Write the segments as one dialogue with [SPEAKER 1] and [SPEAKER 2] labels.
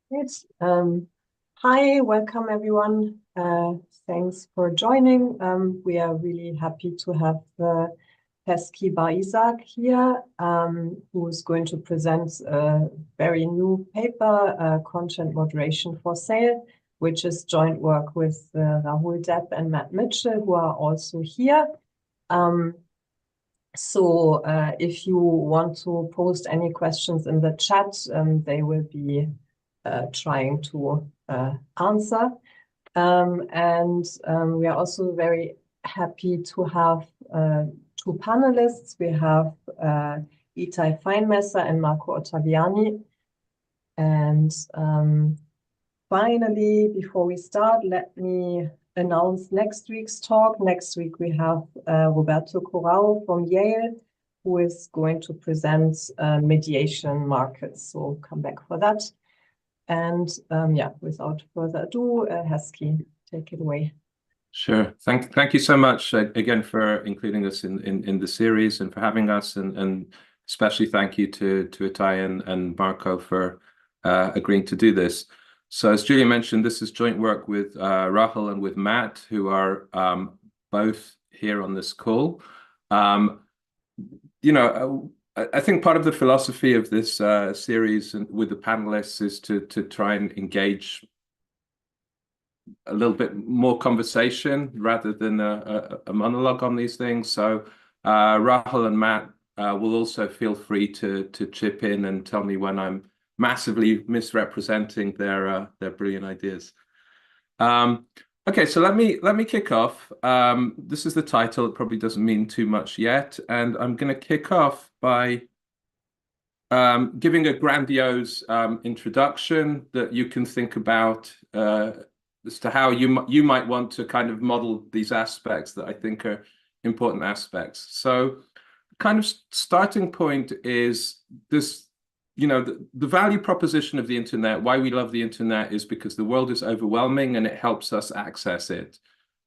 [SPEAKER 1] Great. Hi, welcome everyone. Thanks for joining. We are really happy to have Heski here, who's going to present a very new paper, Content Moderation for Sale, which is joint work with Rahul and Matt Mitchell, who are also here. So if you want to post any questions in the chat, they will be trying to answer. We are also very happy to have two panelists. We have Itay Fainmesser and Marco Ottaviani. And finally, before we start, let me announce next week's talk. Next week, we have Roberto Corrao from Yale, who is going to present mediation markets. So come back for that. And yeah, without further ado, Heski, take it away.
[SPEAKER 2] Sure. Thank you so much again for including us in the series and for having us, and especially thank you to Itay and Marco for agreeing to do this. So as Julia mentioned, this is joint work with Rahul and with Matt, who are both here on this call. I think part of the philosophy of this series and with the panelists is to try and engage a little bit more conversation rather than a monologue on these things. So Rahul and Matt will also feel free to chip in and tell me when I'm massively misrepresenting their brilliant ideas. Okay, so let me kick off. This is the title. It probably doesn't mean too much yet, and I'm going to kick off by giving a grandiose introduction that you can think about as to how you might want to kind of model these aspects that I think are important aspects. So, kind of starting point is this. The value proposition of the internet, why we love the internet, is because the world is overwhelming and it helps us access it.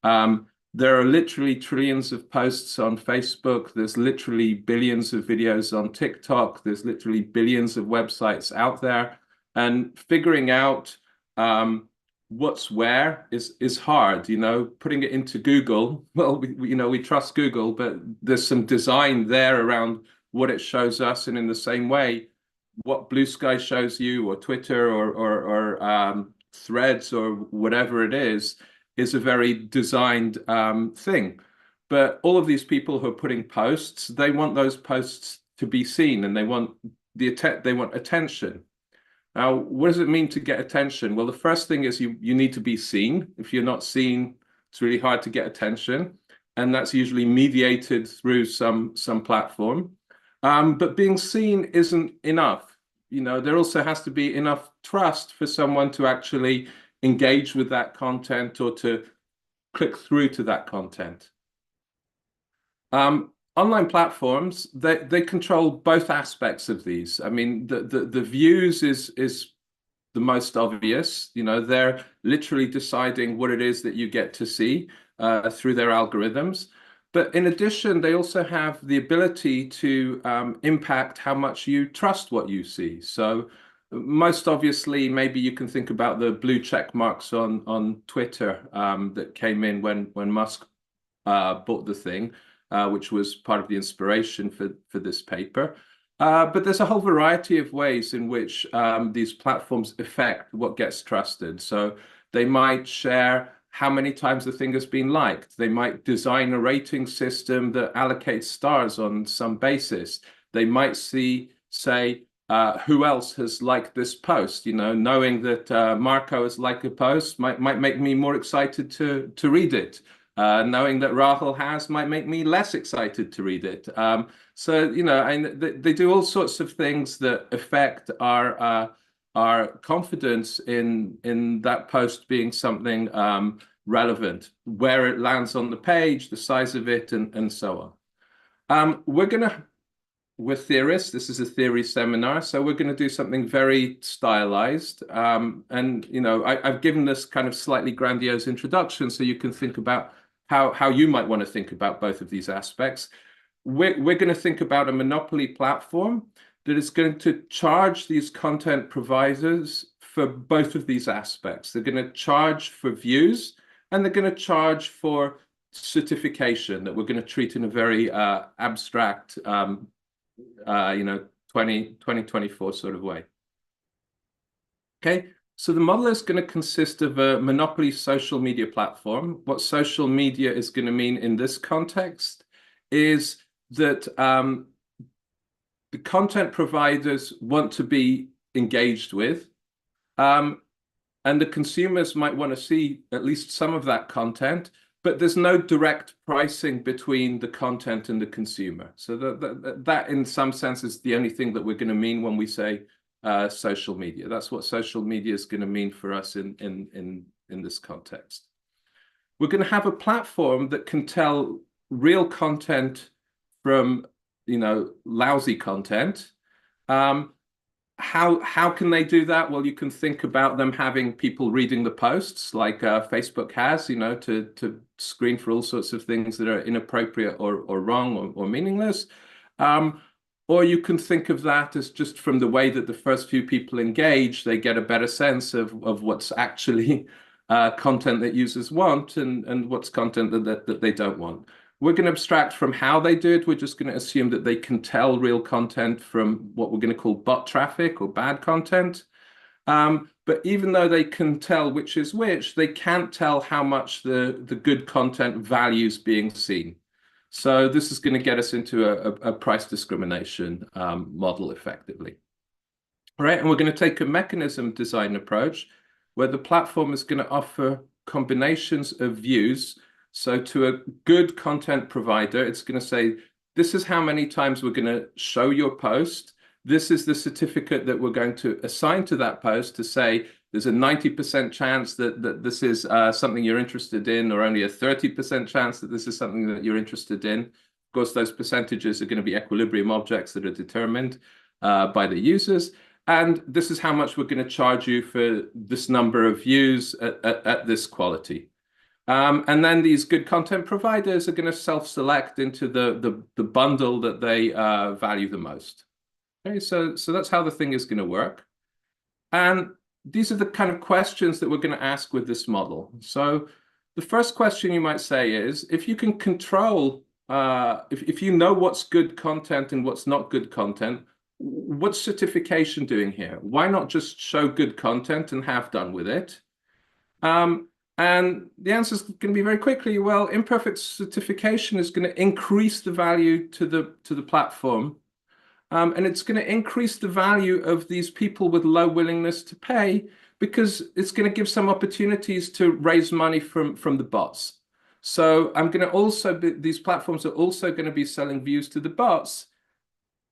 [SPEAKER 2] There are literally trillions of posts on Facebook. There's literally billions of videos on TikTok. There's literally billions of websites out there. And figuring out what's where is hard. Putting it into Google, well, we trust Google, but there's some design there around what it shows us. And in the same way, what Blue Sky shows you, or Twitter, or Threads, or whatever it is a very designed thing. But all of these people who are putting posts, they want those posts to be seen, and they want attention. Now, what does it mean to get attention? Well, the first thing is you need to be seen. If you're not seen, it's really hard to get attention, and that's usually mediated through some platform. But being seen isn't enough. There also has to be enough trust for someone to actually engage with that content or to click through to that content. Online platforms, they control both aspects of these. I mean, the views is the most obvious. They're literally deciding what it is that you get to see through their algorithms. But in addition, they also have the ability to impact how much you trust what you see. So most obviously, maybe you can think about the blue check marks on Twitter that came in when Musk bought the thing, which was part of the inspiration for this paper. But there's a whole variety of ways in which these platforms affect what gets trusted. So they might share how many times the thing has been liked. They might design a rating system that allocates stars on some basis. They might say, who else has liked this post? Knowing that Marco has liked a post might make me more excited to read it. Knowing that Rahul has might make me less excited to read it. And they do all sorts of things that affect our confidence in that post being something relevant, where it lands on the page, the size of it, and so on. We're theorists. This is a theory seminar, so we're going to do something very stylized. I've given this kind of slightly grandiose introduction so you can think about how you might want to think about both of these aspects. We're going to think about a monopoly platform that is going to charge these content providers for both of these aspects. They're going to charge for views, and they're going to charge for certification that we're going to treat in a very abstract, 2024 sort of way. Okay, so the model is going to consist of a monopoly social media platform. What social media is going to mean in this context is that the content providers want to be engaged with, and the consumers might want to see at least some of that content, but there's no direct pricing between the content and the consumer. So that in some sense is the only thing that we're going to mean when we say social media. That's what social media is going to mean for us in this context. We're going to have a platform that can tell real content from, lousy content. How can they do that? Well, you can think about them having people reading the posts like Facebook has, to screen for all sorts of things that are inappropriate or wrong or meaningless. Or you can think of that as just from the way that the first few people engage, they get a better sense of what's actually content that users want and what's content that they don't want. We're going to abstract from how they do it. We're just going to assume that they can tell real content from what we're going to call bot traffic or bad content. But even though they can tell which is which, they can't tell how much the good content values being seen. So this is going to get us into a price discrimination model effectively. All right, and we're going to take a mechanism design approach where the platform is going to offer combinations of views. So to a good content provider, it's going to say, this is how many times we're going to show your post. This is the certificate that we're going to assign to that post to say, there's a 90% chance that this is something you're interested in, or only a 30% chance that this is something that you're interested in. Of course, those percentages are going to be equilibrium objects that are determined by the users. And this is how much we're going to charge you for this number of views at this quality. And then these good content providers are going to self-select into the bundle that they value the most. Okay, so that's how the thing is going to work. And these are the kind of questions that we're going to ask with this model. So the first question you might say is, if you can control, if you know what's good content and what's not good content, what's certification doing here? Why not just show good content and have done with it? And the answer is going to be very quickly, well, imperfect certification is going to increase the value to the platform. And it's going to increase the value of these people with low willingness to pay, because it's going to give some opportunities to raise money from the bots. So I'm going to also these platforms are also going to be selling views to the bots.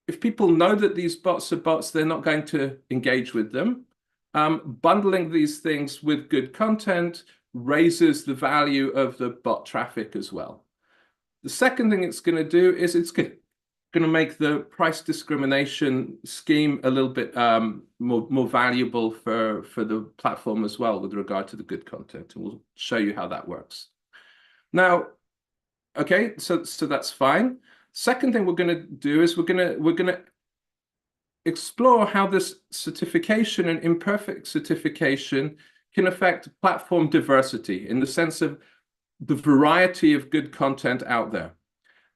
[SPEAKER 2] If people know that these bots are bots, they're not going to engage with them. Bundling these things with good content raises the value of the bot traffic as well. The second thing it's going to do is it's going to make the price discrimination scheme a little bit more valuable for the platform as well with regard to the good content. And we'll show you how that works. Now, okay, so that's fine. Second thing we're going to do is we're going to explore how this certification and imperfect certification can affect platform diversity in the sense of the variety of good content out there.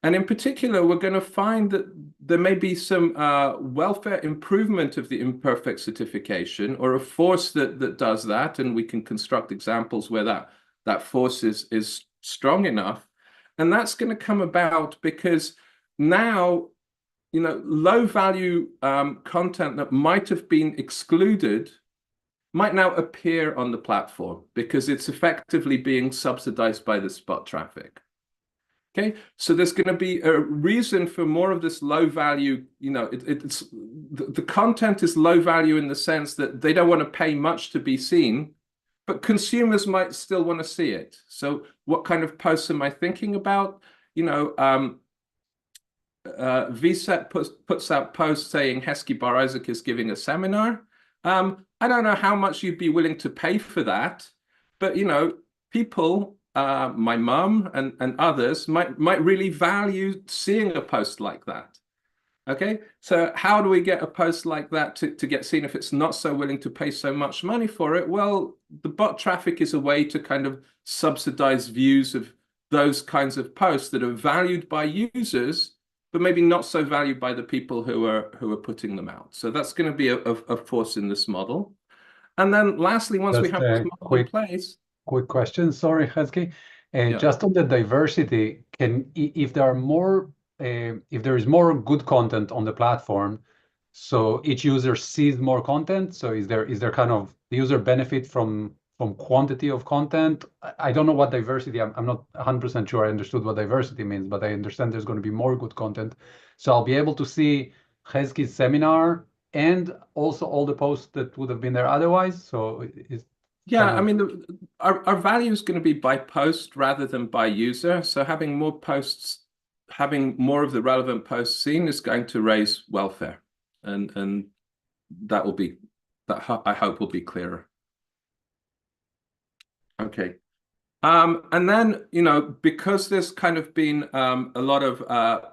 [SPEAKER 2] And in particular, we're going to find that there may be some welfare improvement of the imperfect certification, or a force that does that. And we can construct examples where that force is strong enough. And that's going to come about because now, low value content that might have been excluded might now appear on the platform because it's effectively being subsidized by the spot traffic. Okay, so there's going to be a reason for more of this low value, the content is low value in the sense that they don't want to pay much to be seen, but consumers might still want to see it. So what kind of posts am I thinking about? VSET puts out posts saying Heski Bar Isaac is giving a seminar. I don't know how much you'd be willing to pay for that, but people, my mum and others might really value seeing a post like that. Okay, so how do we get a post like that to get seen if it's not so willing to pay so much money for it? Well, the bot traffic is a way to kind of subsidize views of those kinds of posts that are valued by users, but maybe not so valued by the people who are putting them out. So that's going to be a force in this model. And then lastly, once we
[SPEAKER 3] Just
[SPEAKER 2] have this
[SPEAKER 3] a
[SPEAKER 2] model in place,
[SPEAKER 3] quick question. Sorry, Heski.
[SPEAKER 2] yeah.
[SPEAKER 3] Just on the diversity, if there are more, if there is more good content on the platform, so each user sees more content. So is there kind of the user benefit from quantity of content? I don't know what diversity. I'm not 100% sure I understood what diversity means, but I understand there's going to be more good content. So I'll be able to see Heski's seminar and also all the posts that would have been there otherwise. So it's
[SPEAKER 2] Yeah,
[SPEAKER 3] kind of...
[SPEAKER 2] I mean, our value is going to be by post rather than by user. So having more posts, having more of the relevant posts seen is going to raise welfare, and that will be that I hope will be clearer. Okay, and then because there's kind of been a lot of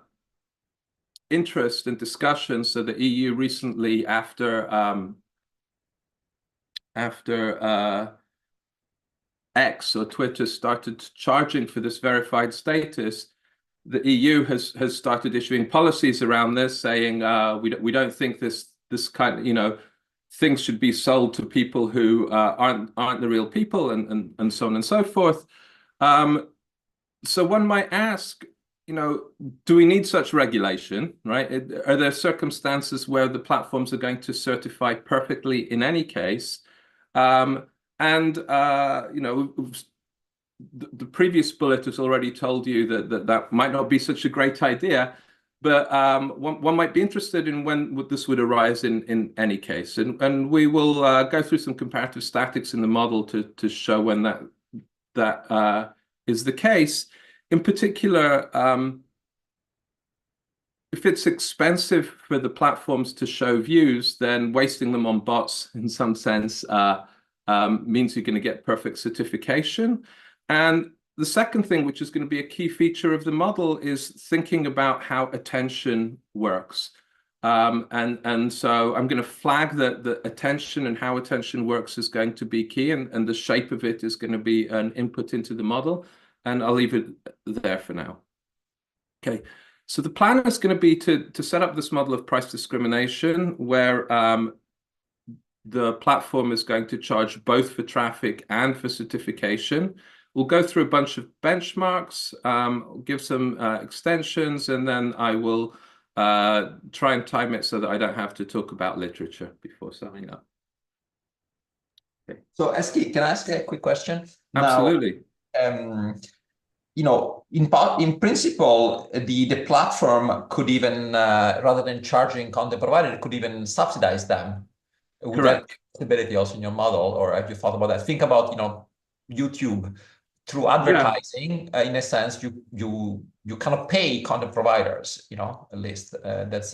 [SPEAKER 2] interest and discussion, so the EU recently after X or Twitter started charging for this verified status, the EU has started issuing policies around this, saying we don't think this kind of things should be sold to people who aren't the real people, and so on and so forth. So one might ask, do we need such regulation, right? Are there circumstances where the platforms are going to certify perfectly in any case? The previous bullet has already told you that might not be such a great idea, but one might be interested in when this would arise in any case. And we will go through some comparative statics in the model to show when that is the case. In particular, if it's expensive for the platforms to show views, then wasting them on bots in some sense means you're going to get perfect certification. And the second thing, which is going to be a key feature of the model, is thinking about how attention works. And so I'm going to flag that the attention and how attention works is going to be key, and the shape of it is going to be an input into the model. And I'll leave it there for now. Okay, so the plan is going to be to set up this model of price discrimination where the platform is going to charge both for traffic and for certification. We'll go through a bunch of benchmarks, give some extensions, and then I will try and time it so that I don't have to talk about literature before summing up. Okay.
[SPEAKER 4] So, Heski, can I ask a quick question?
[SPEAKER 2] Absolutely.
[SPEAKER 4] Now, in principle, the platform could even, rather than charging content provider, it could even subsidize them. Would that be a possibility also in your model, or have you thought about that? Think about, YouTube. Through advertising, in a sense, you kind of pay content providers, at least that's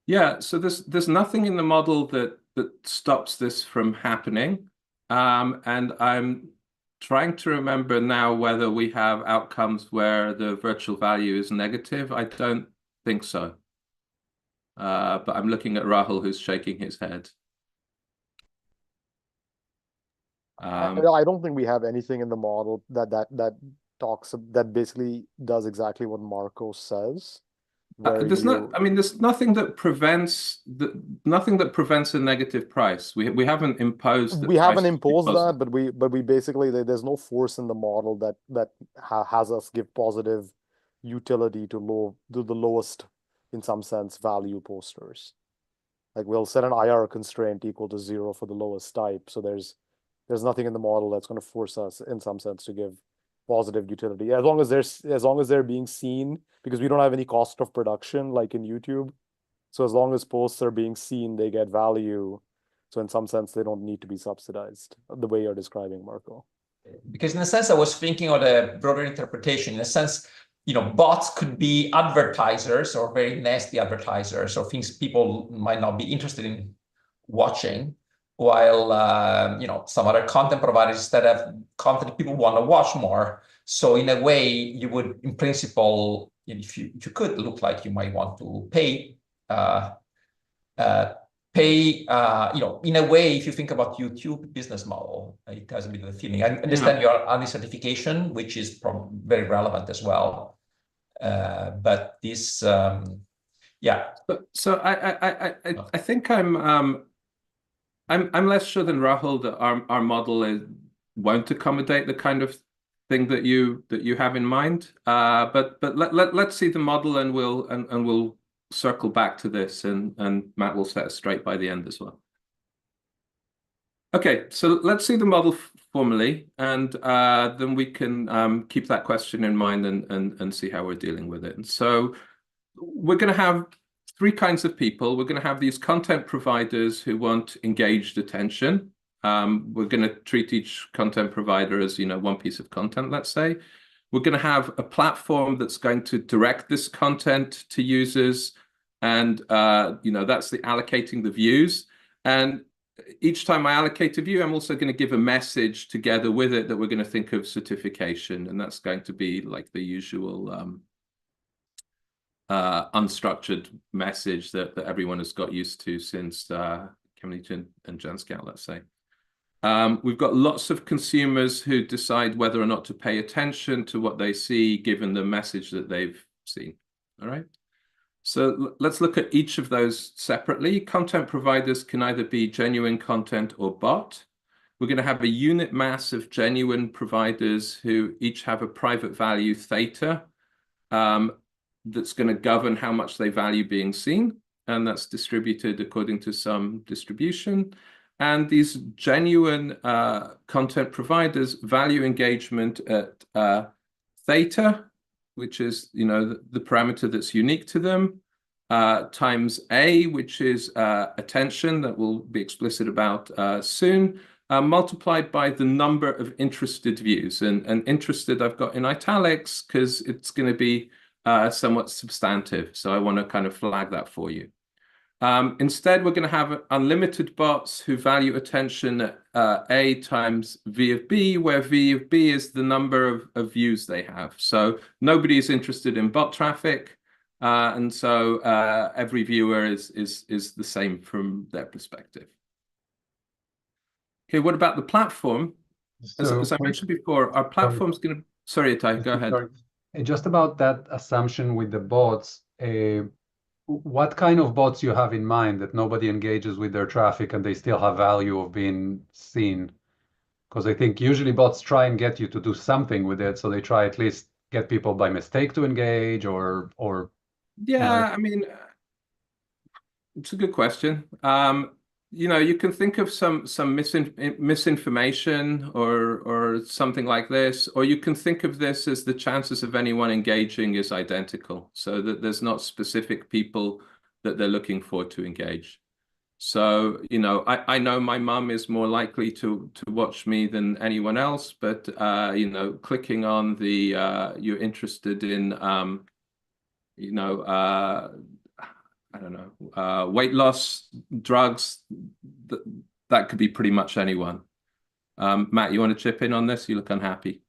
[SPEAKER 2] Yeah, so there's nothing in the model that stops this from happening, and I'm trying to remember now whether we have outcomes where the virtual value is negative. I don't think so, but I'm looking at Rahul, who's shaking his head.
[SPEAKER 5] I don't think we have anything in the model that basically does exactly what Marco says.
[SPEAKER 2] There's nothing that prevents a negative price. We haven't imposed.
[SPEAKER 5] We haven't imposed that, but we basically there's no force in the model that has us give positive utility to the lowest, in some sense, value posters. Like we'll set an IR constraint equal to 0 for the lowest type. So there's nothing in the model that's going to force us, in some sense, to give positive utility. As long as they're being seen, because we don't have any cost of production like in YouTube. So as long as posts are being seen, they get value. So in some sense, they don't need to be subsidized the way you're describing, Marco.
[SPEAKER 4] Because in a sense, I was thinking of a broader interpretation. In a sense, bots could be advertisers or very nasty advertisers or things people might not be interested in watching, while some other content providers instead have content people want to watch more. So in a way, you would, in principle, if you could, look like you might want to pay, in a way, if you think about YouTube business model, it has a bit of a feeling. I understand your certification, which is very relevant as well. But this, yeah.
[SPEAKER 2] So I think I'm less sure than Rahul that our model won't accommodate the kind of thing that you have in mind. But let's see the model, and we'll circle back to this, and Matt will set us straight by the end as well. Okay, so let's see the model formally, and then we can keep that question in mind and see how we're dealing with it. And so we're going to have three kinds of people. We're going to have these content providers who want engaged attention. We're going to treat each content provider as, one piece of content, let's say. We're going to have a platform that's going to direct this content to users, and that's the allocating the views. And each time I allocate a view, I'm also going to give a message together with it that we're going to think of certification, and that's going to be like the usual unstructured message that everyone has got used to since Cambridge and Janscout, let's say. We've got lots of consumers who decide whether or not to pay attention to what they see given the message that they've seen. All right. So let's look at each of those separately. Content providers can either be genuine content or bot. We're going to have a unit mass of genuine providers who each have a private value theta that's going to govern how much they value being seen. And that's distributed according to some distribution. And these genuine content providers value engagement at theta, which is, the parameter that's unique to them, times A, which is attention, that we'll be explicit about soon, multiplied by the number of interested views. And interested I've got in italics because it's going to be somewhat substantive. So I want to kind of flag that for you. Instead, we're going to have unlimited bots who value attention at A times V of B, where V of B is the number of views they have. So nobody is interested in bot traffic. And so every viewer is the same from their perspective. Okay, what about the platform? As I mentioned before, our platform's going to... Sorry, Itay, go ahead.
[SPEAKER 3] Just about that assumption with the bots, what kind of bots you have in mind that nobody engages with their traffic and they still have value of being seen? Because I think usually bots try and get you to do something with it, so they try at least get people by mistake to engage or
[SPEAKER 2] yeah, I mean, it's a good question. You can think of some misinformation or something like this, or you can think of this as the chances of anyone engaging is identical, so that there's not specific people that they're looking for to engage. So, I know my mum is more likely to watch me than anyone else, but, clicking on the, you're interested in, I don't know, weight loss drugs, that could be pretty much anyone. Matt, you want to chip in on this? You look unhappy.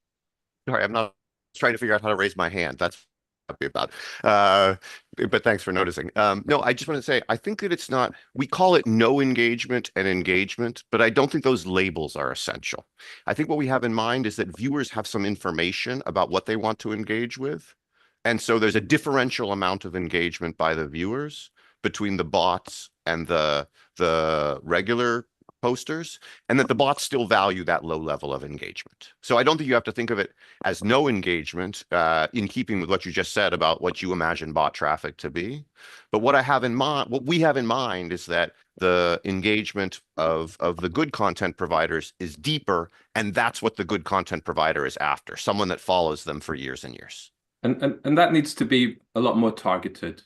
[SPEAKER 6] Sorry, I'm not trying to figure out how to raise my hand. That's happy about. But thanks for noticing. No, I just want to say, I think that it's not, we call it no engagement and engagement, but I don't think those labels are essential. I think what we have in mind is that viewers have some information about what they want to engage with. And so there's a differential amount of engagement by the viewers between the bots and the regular posters, and that the bots still value that low level of engagement. So I don't think you have to think of it as no engagement in keeping with what you just said about what you imagine bot traffic to be. But what we have in mind is that the engagement of the good content providers is deeper, and that's what the good content provider is after, someone that follows them for years and years.
[SPEAKER 2] And that needs to be a lot more targeted.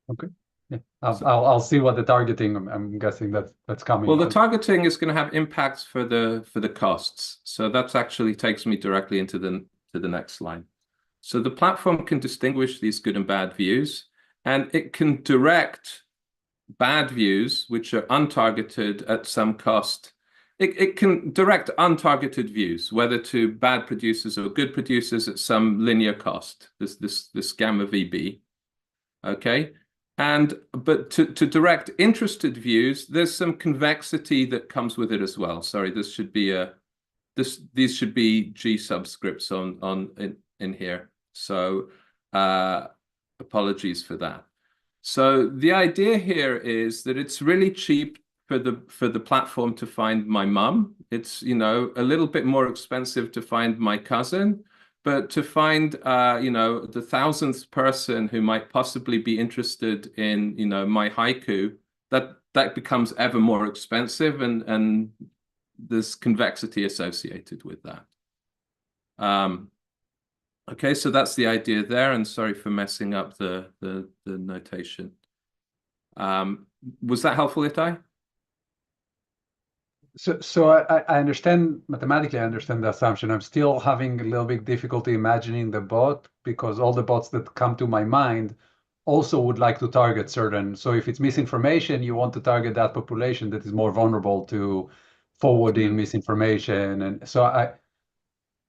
[SPEAKER 3] Okay. Yeah. I'll see what the targeting. I'm guessing that's coming.
[SPEAKER 2] Well, the targeting is going to have impacts for the costs. So that actually takes me directly into the next slide. So the platform can distinguish these good and bad views, and it can direct bad views, which are untargeted at some cost, it can direct untargeted views, whether to bad producers or good producers at some linear cost, this gamma VB. Okay. But to direct interested views, there's some convexity that comes with it as well. Sorry, this should be these should be G subscripts in here. So apologies for that. So the idea here is that it's really cheap for the platform to find my mum. It's, you know, a little bit more expensive to find my cousin. But to find, you know, the 1,000th person who might possibly be interested in, you know, my haiku, that becomes ever more expensive, and there's convexity associated with that. Okay, so that's the idea there, and sorry for messing up the notation. Was that helpful, Itay?
[SPEAKER 3] So I understand mathematically, I understand the assumption. I'm still having a little bit difficulty imagining the bot, because all the bots that come to my mind also would like to target certain. So if it's misinformation, you want to target that population that is more vulnerable to forwarding misinformation. And so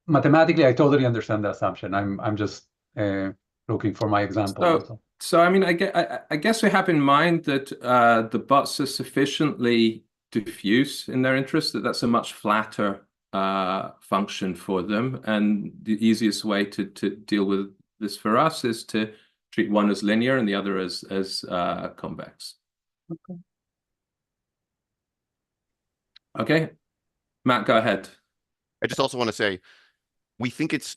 [SPEAKER 3] mathematically, I totally understand the assumption. I'm just looking for my example.
[SPEAKER 2] So I mean, I guess we have in mind that the bots are sufficiently diffuse in their interest, that's a much flatter function for them, and the easiest way to deal with this for us is to treat one as linear and the other as convex. Okay, Matt, go ahead.
[SPEAKER 6] I just also want to say we think it's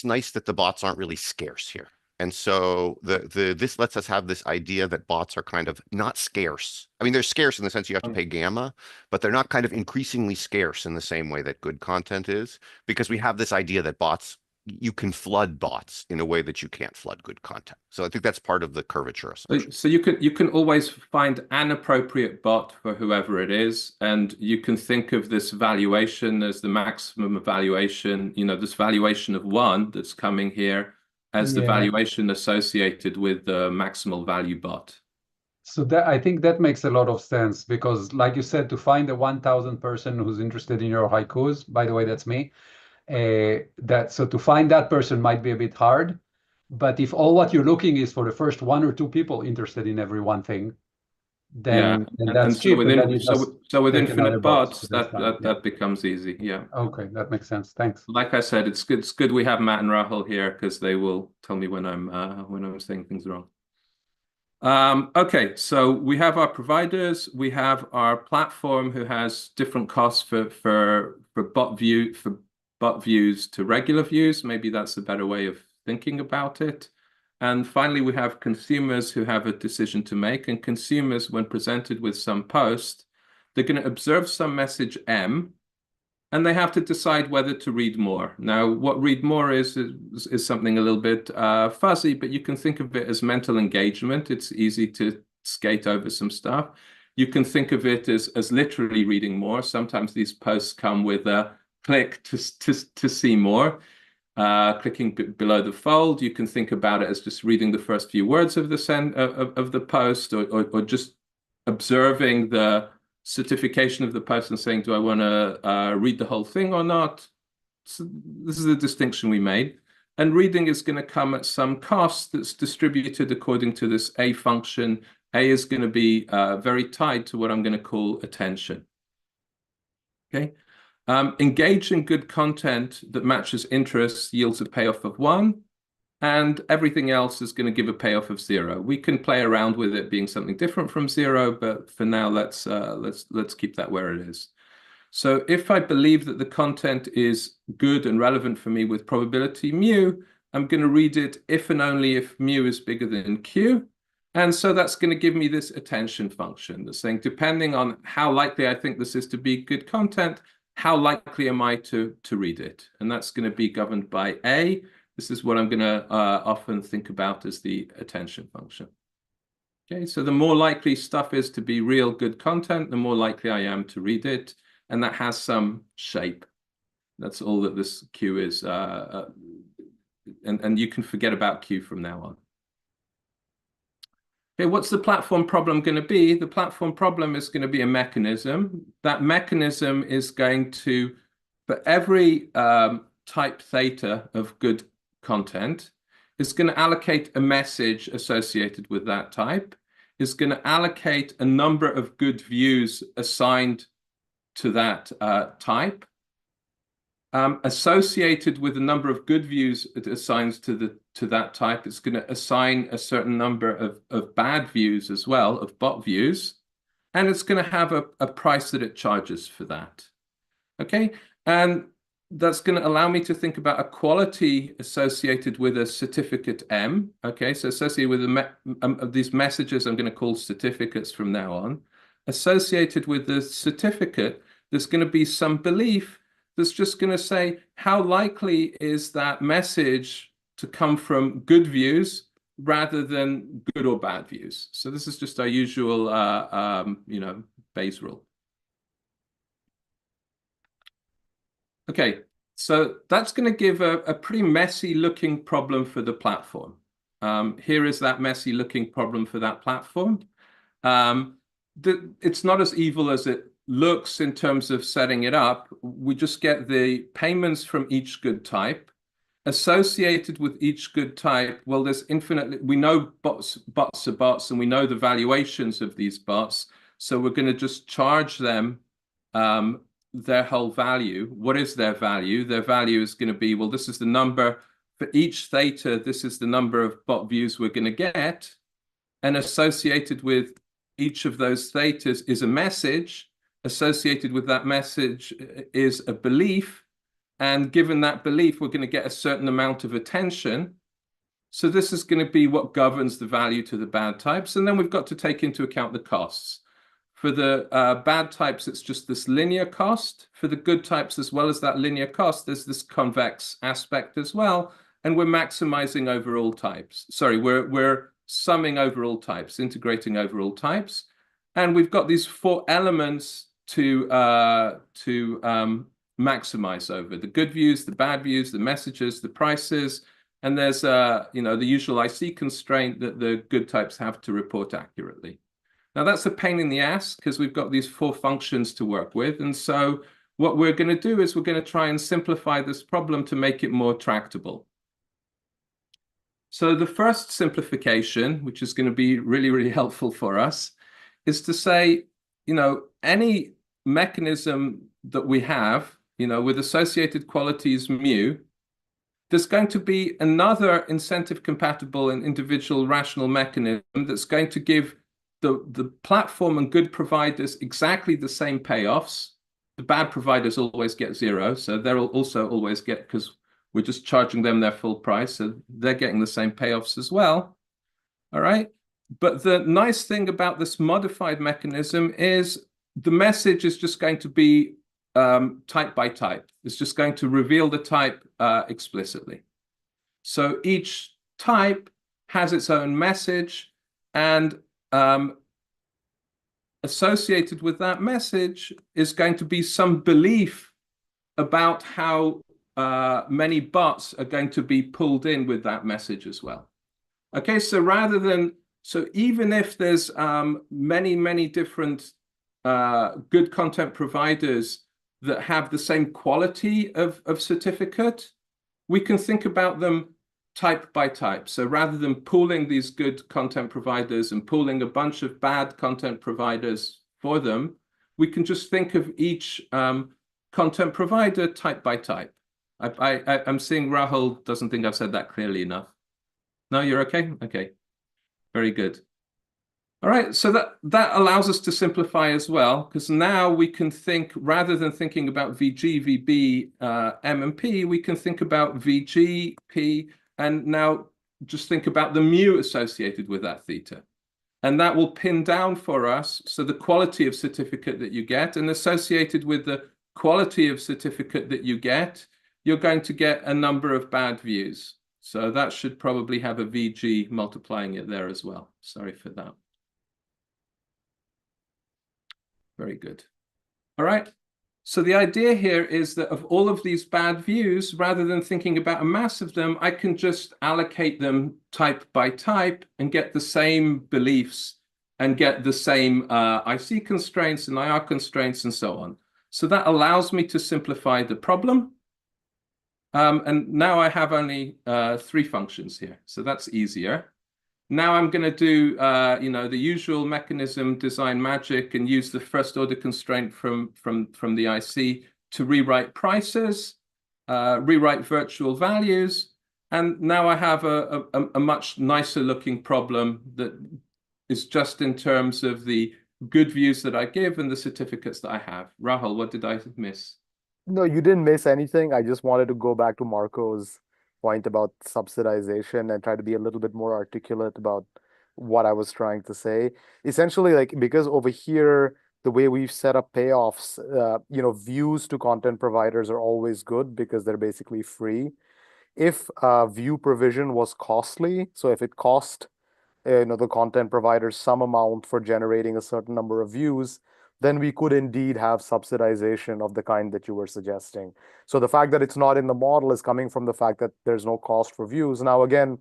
[SPEAKER 6] nice that the bots aren't really scarce here. And so this lets us have this idea that bots are kind of not scarce. I mean, they're scarce in the sense you have to pay gamma, but they're not kind of increasingly scarce in the same way that good content is, because we have this idea that bots, you can flood bots in a way that you can't flood good content. So I think that's part of the curvature assumption.
[SPEAKER 2] So you can always find an appropriate bot for whoever it is, and you can think of this valuation as the maximum evaluation, you know, this valuation of 1 that's coming here as the valuation associated with the maximal value bot.
[SPEAKER 3] So I think that makes a lot of sense, because like you said, to find a 1,000 person who's interested in your haikus, by the way, that's me, so to find that person might be a bit hard. But if all what you're looking is for the first 1 or 2 people interested in every one thing, then that's cheap.
[SPEAKER 2] So with infinite bots, that becomes easy. Yeah.
[SPEAKER 3] Okay, that makes sense. Thanks.
[SPEAKER 2] Like I said, it's good we have Matt and Rahul here, because they will tell me when I'm saying things wrong. Okay, so we have our providers, we have our platform who has different costs for bot views to regular views. Maybe that's a better way of thinking about it. And finally, we have consumers who have a decision to make. And consumers, when presented with some post, they're going to observe some message M, and they have to decide whether to read more. Now, what read more is something a little bit fuzzy, but you can think of it as mental engagement. It's easy to skate over some stuff. You can think of it as literally reading more. Sometimes these posts come with a click to see more. Clicking below the fold, you can think about it as just reading the first few words of the post, or just observing the certification of the post and saying, do I want to read the whole thing or not? So this is the distinction we made. And reading is going to come at some cost that's distributed according to this A function. A is going to be very tied to what I'm going to call attention. Okay. Engage in good content that matches interests yields a payoff of 1, and everything else is going to give a payoff of 0. We can play around with it being something different from 0, but for now, let's keep that where it is. So if I believe that the content is good and relevant for me with probability mu, I'm going to read it if and only if mu is bigger than q. And so that's going to give me this attention function that's saying, depending on how likely I think this is to be good content, how likely am I to read it? And that's going to be governed by A. This is what I'm going to often think about as the attention function. Okay, so the more likely stuff is to be real good content, the more likely I am to read it. And that has some shape. That's all that this Q is. And you can forget about Q from now on. Okay, what's the platform problem going to be? The platform problem is going to be a mechanism. That mechanism is going to, for every type theta of good content, is going to allocate a message associated with that type, is going to allocate a number of good views assigned to that type. Associated with the number of good views it assigns to that type, it's going to assign a certain number of bad views as well, of bot views, and it's going to have a price that it charges for that. Okay, and that's going to allow me to think about a quality associated with a certificate M. Okay, so associated with these messages, I'm going to call certificates from now on. Associated with the certificate, there's going to be some belief that's just going to say, how likely is that message to come from good views rather than good or bad views? So this is just our usual, Bayes rule. Okay, so that's going to give a pretty messy looking problem for the platform. Here is that messy looking problem for that platform. It's not as evil as it looks in terms of setting it up. We just get the payments from each good type. Associated with each good type, well, there's infinitely, we know bots are bots, and we know the valuations of these bots. So we're going to just charge them their whole value. What is their value? Their value is going to be, well, this is the number for each theta. This is the number of bot views we're going to get. And associated with each of those thetas is a message. Associated with that message is a belief. And given that belief, we're going to get a certain amount of attention. So this is going to be what governs the value to the bad types. And then we've got to take into account the costs. For the bad types, it's just this linear cost. For the good types, as well as that linear cost, there's this convex aspect as well. And we're maximizing over all types. Sorry, we're summing over all types, integrating over all types. And we've got these 4 elements to maximize over: the good views, the bad views, the messages, the prices, and there's the usual IC constraint that the good types have to report accurately. Now that's a pain in the ass because we've got these 4 functions to work with, and so what we're going to do is we're going to try and simplify this problem to make it more tractable. So the first simplification, which is going to be really, really helpful for us, is to say, any mechanism that we have, with associated qualities mu, there's going to be another incentive compatible and individual rational mechanism that's going to give the platform and good providers exactly the same payoffs. The bad providers always get 0, so they'll also always get, because we're just charging them their full price, so they're getting the same payoffs as well. All right. But the nice thing about this modified mechanism is the message is just going to be type by type. It's just going to reveal the type explicitly. So each type has its own message, and associated with that message is going to be some belief about how many bots are going to be pulled in with that message as well. Okay, so so even if there's many, many different good content providers that have the same quality of certificate, we can think about them type by type. So rather than pooling these good content providers and pooling a bunch of bad content providers for them, we can just think of each content provider type by type. I'm seeing Rahul doesn't think I've said that clearly enough. No, you're okay? Okay, very good. All right, so that allows us to simplify as well, because now we can think, rather than thinking about VG, VB, M, and P, we can think about VG, P, and now just think about the mu associated with that theta. And that will pin down for us, so the quality of certificate that you get, and associated with the quality of certificate that you get, you're going to get a number of bad views. So that should probably have a VG multiplying it there as well. Sorry for that. Very good. All right. So the idea here is that of all of these bad views, rather than thinking about a mass of them, I can just allocate them type by type and get the same beliefs and get the same IC constraints and IR constraints and so on. So that allows me to simplify the problem. And now I have only 3 functions here, so that's easier. Now I'm going to do, the usual mechanism, design magic, and use the first order constraint from the IC to rewrite prices, rewrite virtual values, and now I have a much nicer looking problem that is just in terms of the good views that I give and the certificates that I have. Rahul, what did I miss?
[SPEAKER 5] No, you didn't miss anything. I just wanted to go back to Marco's point about subsidization and try to be a little bit more articulate about what I was trying to say. Essentially, like, because over here, the way we've set up payoffs, views to content providers are always good because they're basically free. If view provision was costly, so if it cost the content provider some amount for generating a certain number of views, then we could indeed have subsidization of the kind that you were suggesting. So the fact that it's not in the model is coming from the fact that there's no cost for views. Now, again,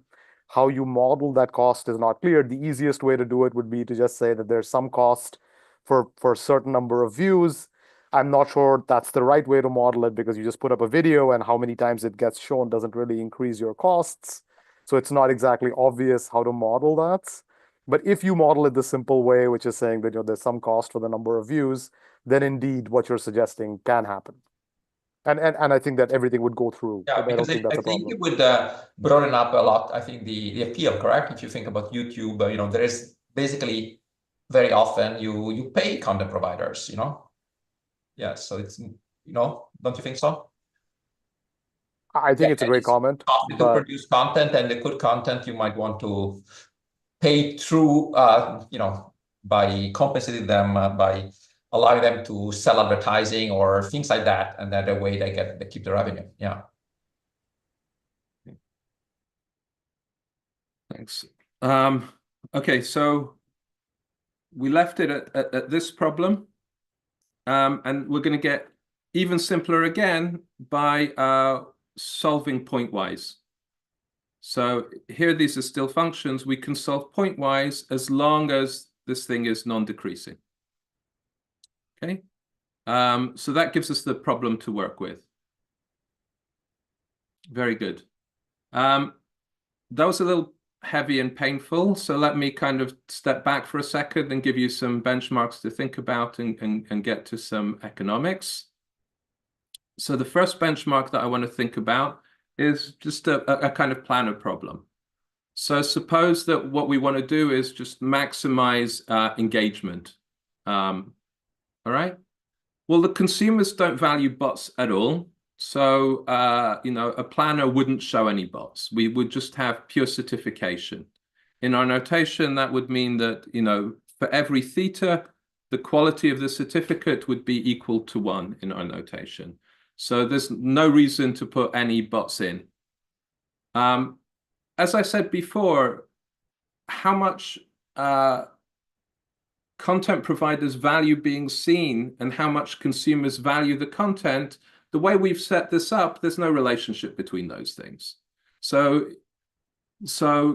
[SPEAKER 5] how you model that cost is not clear. The easiest way to do it would be to just say that there's some cost for a certain number of views. I'm not sure that's the right way to model it, because you just put up a video and how many times it gets shown doesn't really increase your costs. So it's not exactly obvious how to model that. But if you model it the simple way, which is saying that there's some cost for the number of views, then indeed what you're suggesting can happen. And I think that everything would go through.
[SPEAKER 4] Yeah, because I think it would broaden up a lot, I think, the appeal, correct? If you think about YouTube, there is basically very often you pay content providers, Yeah, so it's, don't you think so?
[SPEAKER 5] I think it's a great comment.
[SPEAKER 4] Costly to produce content, and the good content you might want to pay through, by compensating them, by allowing them to sell advertising or things like that, and that the way they keep the revenue. Yeah.
[SPEAKER 2] Thanks. Okay, so we left it at this problem, and we're going to get even simpler again by solving pointwise. So here, these are still functions. We can solve pointwise as long as this thing is non-decreasing. Okay, so that gives us the problem to work with. Very good. That was a little heavy and painful, so let me kind of step back for a second and give you some benchmarks to think about and get to some economics. So the first benchmark that I want to think about is just a kind of planner problem. So suppose that what we want to do is just maximize engagement. All right. Well, the consumers don't value bots at all. So, a planner wouldn't show any bots. We would just have pure certification. In our notation, that would mean that, for every theta, the quality of the certificate would be equal to 1 in our notation. So there's no reason to put any bots in. As I said before, how much content providers value being seen and how much consumers value the content, the way we've set this up, there's no relationship between those things. So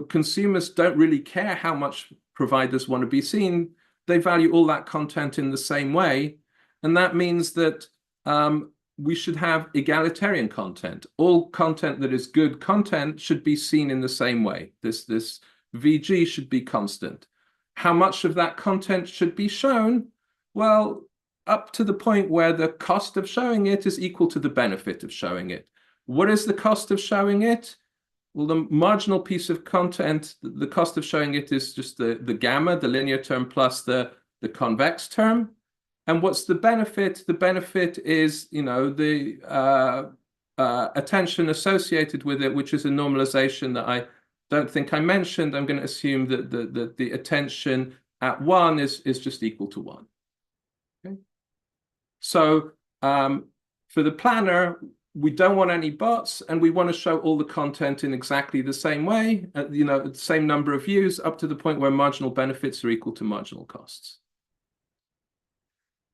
[SPEAKER 2] consumers don't really care how much providers want to be seen. They value all that content in the same way. And that means that we should have egalitarian content. All content that is good content should be seen in the same way. This VG should be constant. How much of that content should be shown? Well, up to the point where the cost of showing it is equal to the benefit of showing it. What is the cost of showing it? Well, the marginal piece of content, the cost of showing it is just the gamma, the linear term, plus the convex term. And what's the benefit? The benefit is, the attention associated with it, which is a normalization that I don't think I mentioned. I'm going to assume that the attention at 1 is just equal to 1. Okay. So for the planner, we don't want any bots, and we want to show all the content in exactly the same way, the same number of views, up to the point where marginal benefits are equal to marginal costs.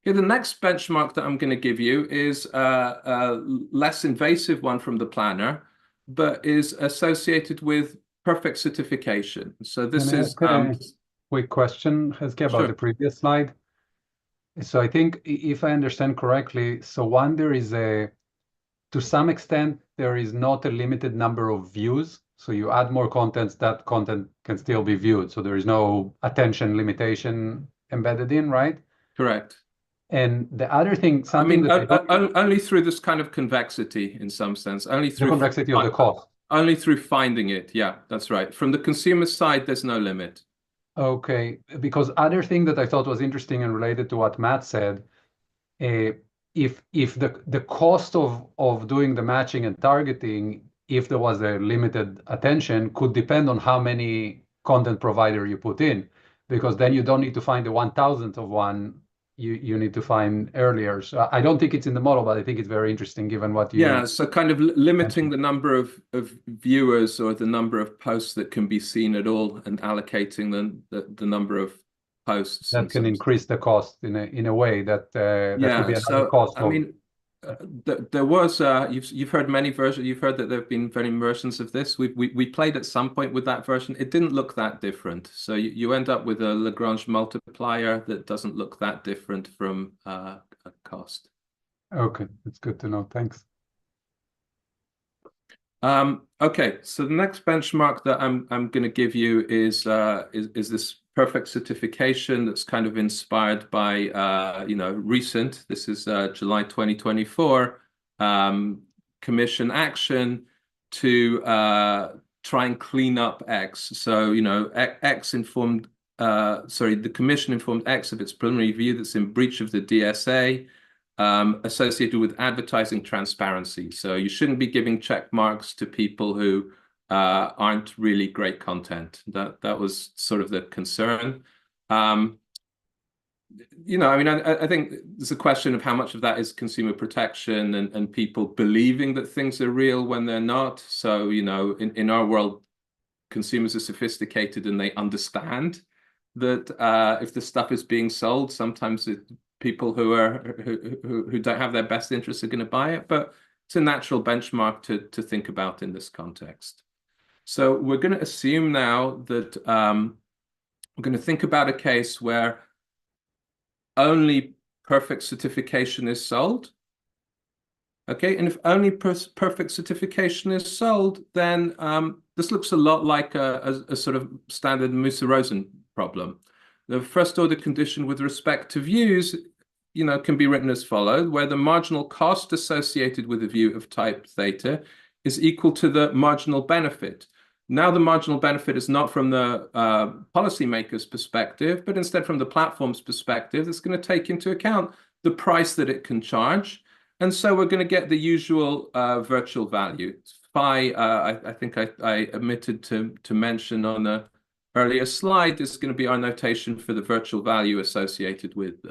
[SPEAKER 2] Here, the next benchmark that I'm going to give you is a less invasive one from the planner, but is associated with perfect certification. So this
[SPEAKER 3] Can I
[SPEAKER 2] is
[SPEAKER 3] ask a quick question, Heski, about
[SPEAKER 2] Sure.
[SPEAKER 3] the previous slide? So I think if I understand correctly, so one, there is to some extent, there is not a limited number of views. So you add more contents, that content can still be viewed. So there is no attention limitation embedded in, right?
[SPEAKER 2] Correct.
[SPEAKER 3] And the other thing,
[SPEAKER 2] I mean,
[SPEAKER 3] that
[SPEAKER 2] only through this kind of convexity, in some sense, only
[SPEAKER 3] the
[SPEAKER 2] through
[SPEAKER 3] convexity of the cost.
[SPEAKER 2] only through finding it. Yeah, that's right. From the consumer side, there's no limit.
[SPEAKER 3] Okay, because other thing that I thought was interesting and related to what Matt said, if the cost of doing the matching and targeting, if there was a limited attention, could depend on how many content provider you put in, because then you don't need to find the 1,000th of one. You need to find earlier. So I don't think it's in the model, but I think it's very interesting given what you.
[SPEAKER 2] Yeah, so kind of limiting the number of viewers or the number of posts that can be seen at all, and allocating the number of posts
[SPEAKER 3] That can increase the cost in a way that that could be another cost.
[SPEAKER 2] I mean, there was you've heard many versions. You've heard that there have been many versions of this. We played at some point with that version. It didn't look that different. So you end up with a Lagrange multiplier that doesn't look that different from a cost.
[SPEAKER 3] Okay, that's good to know. Thanks.
[SPEAKER 2] Okay, so the next benchmark that I'm going to give you is this perfect certification that's kind of inspired by recent. This is July 2024 commission action to try and clean up X. So X informed the commission informed X of its preliminary review that's in breach of the DSA. Associated with advertising transparency. So you shouldn't be giving check marks to people who aren't really great content. That was sort of the concern. I think there's a question of how much of that is consumer protection and people believing that things are real when they're not. So, in our world, consumers are sophisticated and they understand that if the stuff is being sold, sometimes people who don't have their best interests are going to buy it, but it's a natural benchmark to think about in this context. So we're going to assume now that we're going to think about a case where only perfect certification is sold. Okay, and if only perfect certification is sold, then this looks a lot like a sort of standard Musa-Rosen problem. The first order condition with respect to views can be written as follows, where the marginal cost associated with a view of type theta is equal to the marginal benefit. Now the marginal benefit is not from the policymaker's perspective, but instead from the platform's perspective. It's going to take into account the price that it can charge. And so we're going to get the usual virtual value. Phi, I think I omitted to mention on the earlier slide, is going to be our notation for the virtual value associated with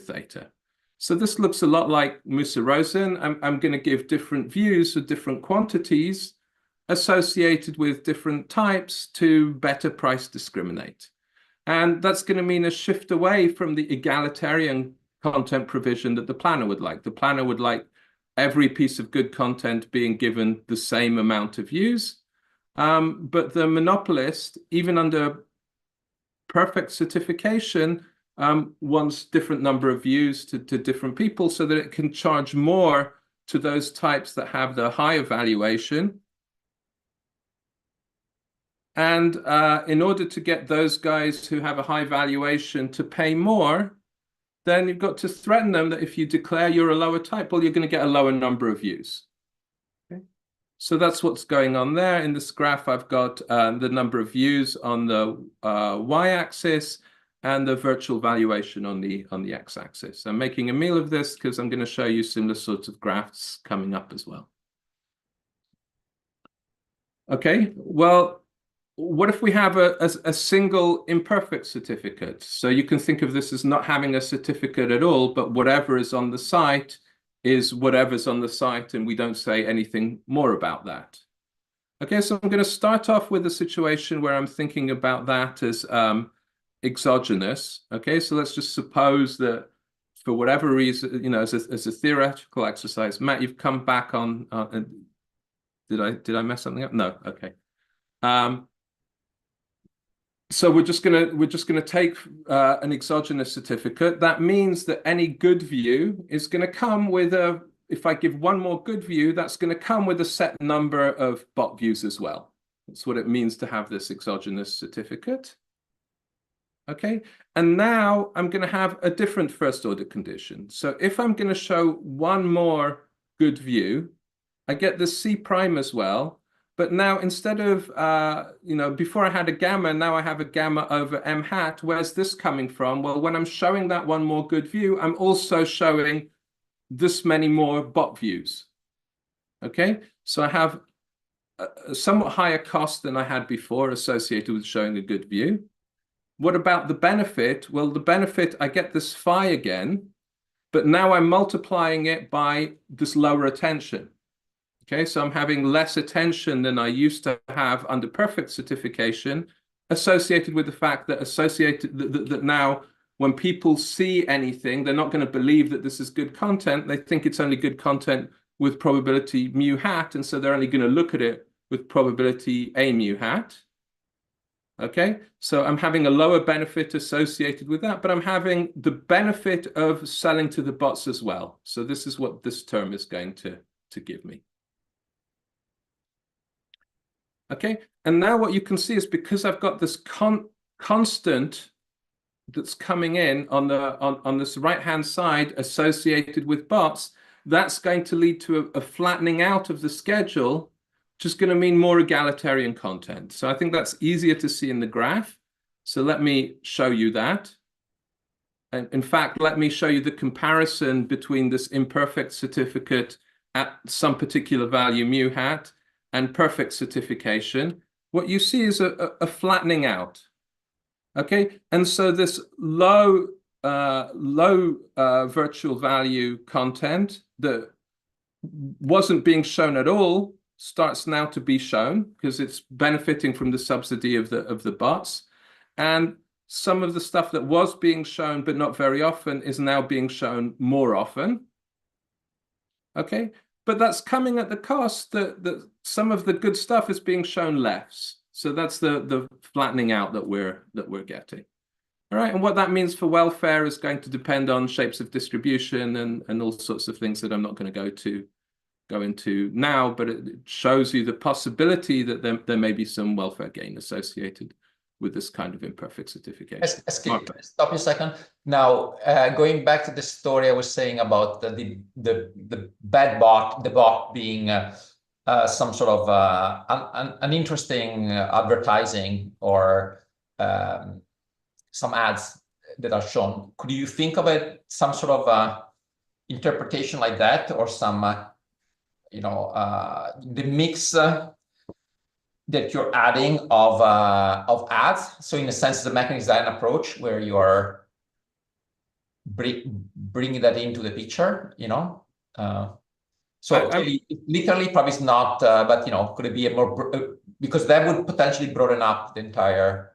[SPEAKER 2] theta. So this looks a lot like Musa-Rosen. I'm going to give different views for different quantities associated with different types to better price discriminate. And that's going to mean a shift away from the egalitarian content provision that the planner would like. The planner would like every piece of good content being given the same amount of views. But the monopolist, even under perfect certification, wants different number of views to different people so that it can charge more to those types that have the higher valuation. And in order to get those guys who have a high valuation to pay more, then you've got to threaten them that if you declare you're a lower type, well, you're going to get a lower number of views. Okay. So that's what's going on there. In this graph, I've got the number of views on the y-axis and the virtual valuation on the x-axis. I'm making a meal of this because I'm going to show you similar sorts of graphs coming up as well. Okay, well, what if we have a single imperfect certificate? So you can think of this as not having a certificate at all, but whatever is on the site is whatever's on the site, and we don't say anything more about that. Okay, so I'm going to start off with a situation where I'm thinking about that as exogenous. Okay, so let's just suppose that for whatever reason, you know, as a theoretical exercise, Matt, you've come back on. Did I mess something up? No. Okay. So we're just gonna take an exogenous certificate. That means that any good view is going to come with a. If I give one more good view, that's going to come with a set number of bot views as well. That's what it means to have this exogenous certificate. Okay, and now I'm going to have a different first order condition. So if I'm going to show one more good view, I get the C prime as well. But now instead of, you know, before I had a gamma, now I have a gamma over M hat. Where's this coming from? Well, when I'm showing that one more good view, I'm also showing this many more bot views. Okay, so I have a somewhat higher cost than I had before associated with showing a good view. What about the benefit? Well, the benefit, I get this phi again, but now I'm multiplying it by this lower attention. Okay, so I'm having less attention than I used to have under perfect certification, associated with the fact that that now when people see anything, they're not going to believe that this is good content. They think it's only good content with probability mu hat, and so they're only going to look at it with probability a mu hat. Okay, so I'm having a lower benefit associated with that, but I'm having the benefit of selling to the bots as well. So this is what this term is going to give me. Okay, and now what you can see is because I've got this constant that's coming in on this right-hand side associated with bots, that's going to lead to a flattening out of the schedule, which is going to mean more egalitarian content. So I think that's easier to see in the graph. So let me show you that. And in fact, let me show you the comparison between this imperfect certificate at some particular value mu hat and perfect certification. What you see is a flattening out. Okay, and so this low virtual value content that wasn't being shown at all starts now to be shown because it's benefiting from the subsidy of the bots, and some of the stuff that was being shown but not very often is now being shown more often. Okay, but that's coming at the cost that some of the good stuff is being shown less. So that's the flattening out that we're getting. All right, and what that means for welfare is going to depend on shapes of distribution and all sorts of things that I'm not going to go into now, but it shows you the possibility that there may be some welfare gain associated with this kind of imperfect certification.
[SPEAKER 4] Stop you a second. Now, going back to the story I was saying about the bad bot, the bot being some sort of an interesting advertising or some ads that are shown. Could you think of it some sort of interpretation like that, or some the mix that you're adding of ads? So in a sense, the mechanics design approach where you are bringing that into the picture, So literally probably is not, but could it be a more, because that would potentially broaden up the entire.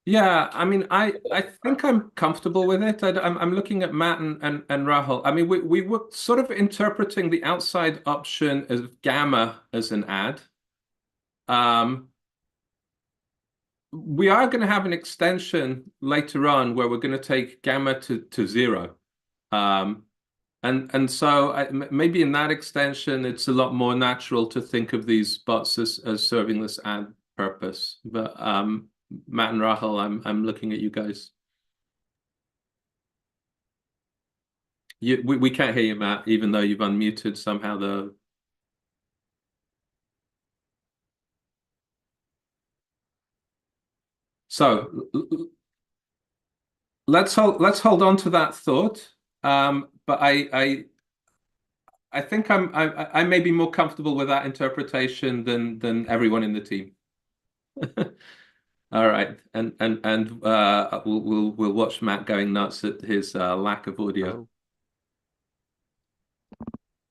[SPEAKER 2] Yeah, I mean, I think I'm comfortable with it. I'm looking at Matt and Rahul. I mean, we were sort of interpreting the outside option as gamma as an ad. We are going to have an extension later on where we're going to take gamma to 0. And so maybe in that extension, it's a lot more natural to think of these bots as serving this ad purpose. But Matt and Rahul, I'm looking at you guys. We can't hear you, Matt, even though you've unmuted somehow. So let's hold on to that thought. But I think I may be more comfortable with that interpretation than everyone in the team. All right, and we'll watch Matt going nuts at his lack of audio.
[SPEAKER 6] Hello.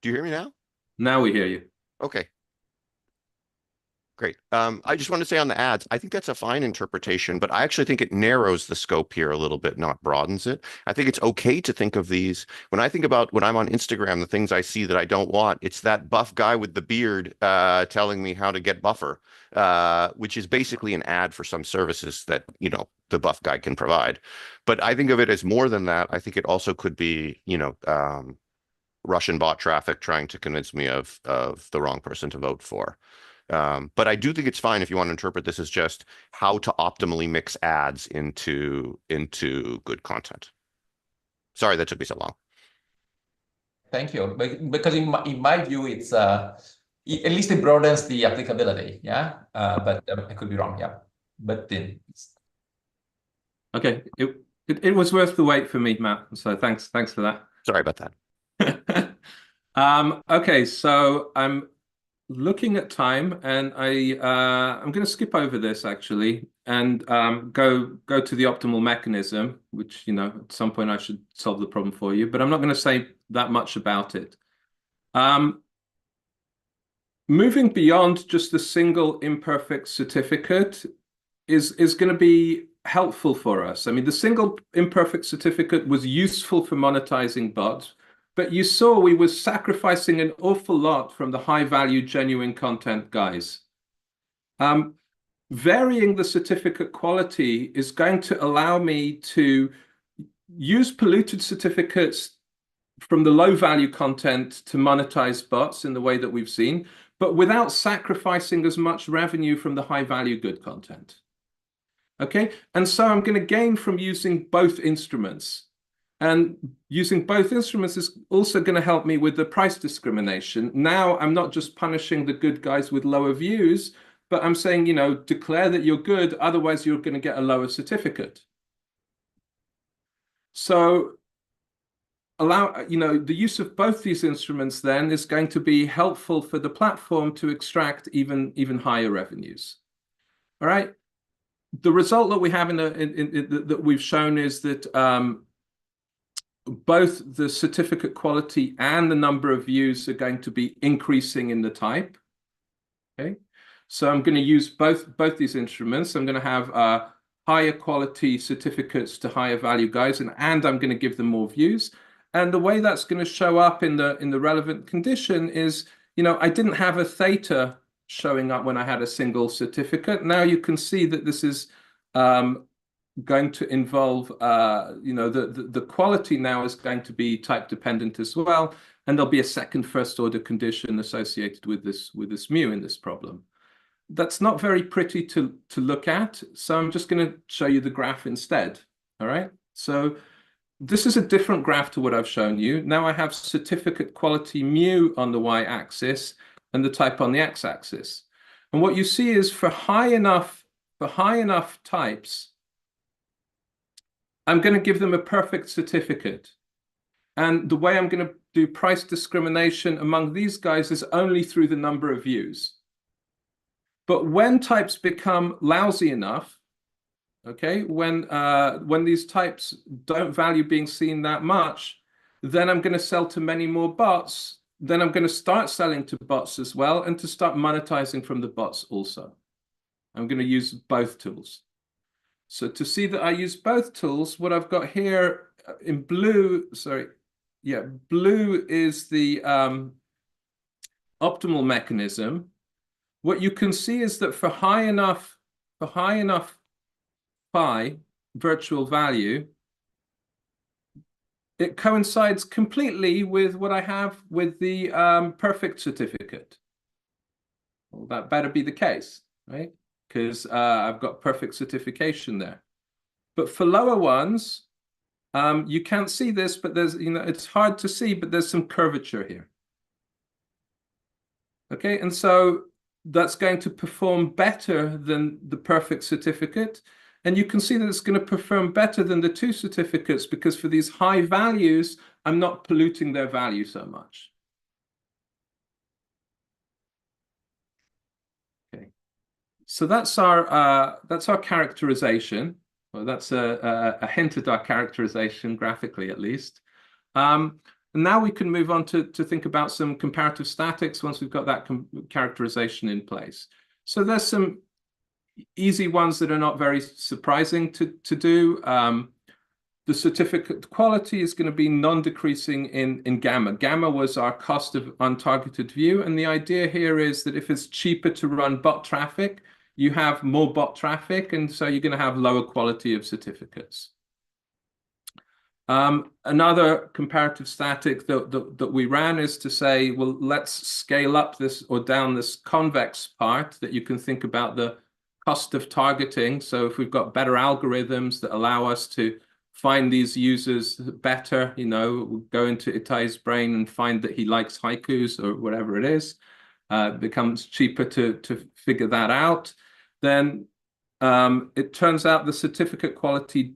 [SPEAKER 6] Do you hear me now?
[SPEAKER 2] Now we hear you.
[SPEAKER 6] Okay. Great. I just want to say on the ads, I think that's a fine interpretation, but I actually think it narrows the scope here a little bit, not broadens it. I think it's okay to think of these. When I think about when I'm on Instagram, the things I see that I don't want, it's that buff guy with the beard telling me how to get buffer, which is basically an ad for some services that, you know, the buff guy can provide. But I think of it as more than that. I think it also could be, you know, Russian bot traffic trying to convince me of the wrong person to vote for. But I do think it's fine if you want to interpret this as just how to optimally mix ads into good content. Sorry that took me so long.
[SPEAKER 4] Thank you. Because in my view, it's at least it broadens the applicability. Yeah, but I could be wrong. Yeah, but then
[SPEAKER 2] okay, it was worth the wait for me, Matt. So thanks for that.
[SPEAKER 6] Sorry about that.
[SPEAKER 2] Okay, so I'm looking at time, and I'm going to skip over this actually, and go to the optimal mechanism, which, you know, at some point I should solve the problem for you, but I'm not going to say that much about it. Moving beyond just the single imperfect certificate is going to be helpful for us. I mean, the single imperfect certificate was useful for monetizing bots, but you saw we were sacrificing an awful lot from the high-value genuine content guys. Varying the certificate quality is going to allow me to use polluted certificates from the low-value content to monetize bots in the way that we've seen, but without sacrificing as much revenue from the high-value good content. Okay, and so I'm going to gain from using both instruments. And using both instruments is also going to help me with the price discrimination. Now I'm not just punishing the good guys with lower views, but I'm saying, you know, declare that you're good, otherwise you're going to get a lower certificate. So allow, you know, the use of both these instruments then is going to be helpful for the platform to extract even higher revenues. All right. The result that we have that we've shown is that both the certificate quality and the number of views are going to be increasing in the type. Okay, so I'm going to use both these instruments. I'm going to have higher quality certificates to higher value guys, and I'm going to give them more views. And the way that's going to show up in the relevant condition is, you know, I didn't have a theta showing up when I had a single certificate. Now you can see that this is going to involve, you know, the quality now is going to be type dependent as well, and there'll be a second first order condition associated with this mu in this problem. That's not very pretty to look at, so I'm just going to show you the graph instead. All right, so this is a different graph to what I've shown you. Now I have certificate quality mu on the y-axis and the type on the x-axis, and what you see is for high enough types, I'm going to give them a perfect certificate. And the way I'm going to do price discrimination among these guys is only through the number of views. But when types become lousy enough, okay, when these types don't value being seen that much, then I'm going to sell to many more bots. Then I'm going to start selling to bots as well, and to start monetizing from the bots also. I'm going to use both tools. So to see that I use both tools, what I've got here in blue, blue is the optimal mechanism. What you can see is that for high enough phi virtual value, it coincides completely with what I have with the perfect certificate. Well, that better be the case, right? Because I've got perfect certification there. But for lower ones, you can't see this, but there's, you know, it's hard to see, but there's some curvature here. Okay, and so that's going to perform better than the perfect certificate. And you can see that it's going to perform better than the two certificates, because for these high values, I'm not polluting their value so much. Okay, so that's our characterization. Well, that's a hint at our characterization graphically, at least. And now we can move on to think about some comparative statics once we've got that characterization in place. So there's some easy ones that are not very surprising to do. The certificate quality is going to be non-decreasing in gamma. Gamma was our cost of untargeted view. And the idea here is that if it's cheaper to run bot traffic, you have more bot traffic. And so you're going to have lower quality of certificates. Another comparative static that we ran is to say, well, let's scale up this or down this convex part that you can think about the cost of targeting. So if we've got better algorithms that allow us to find these users better, you know, go into Itay's brain and find that he likes haikus or whatever it is, it becomes cheaper to figure that out. Then it turns out the certificate quality,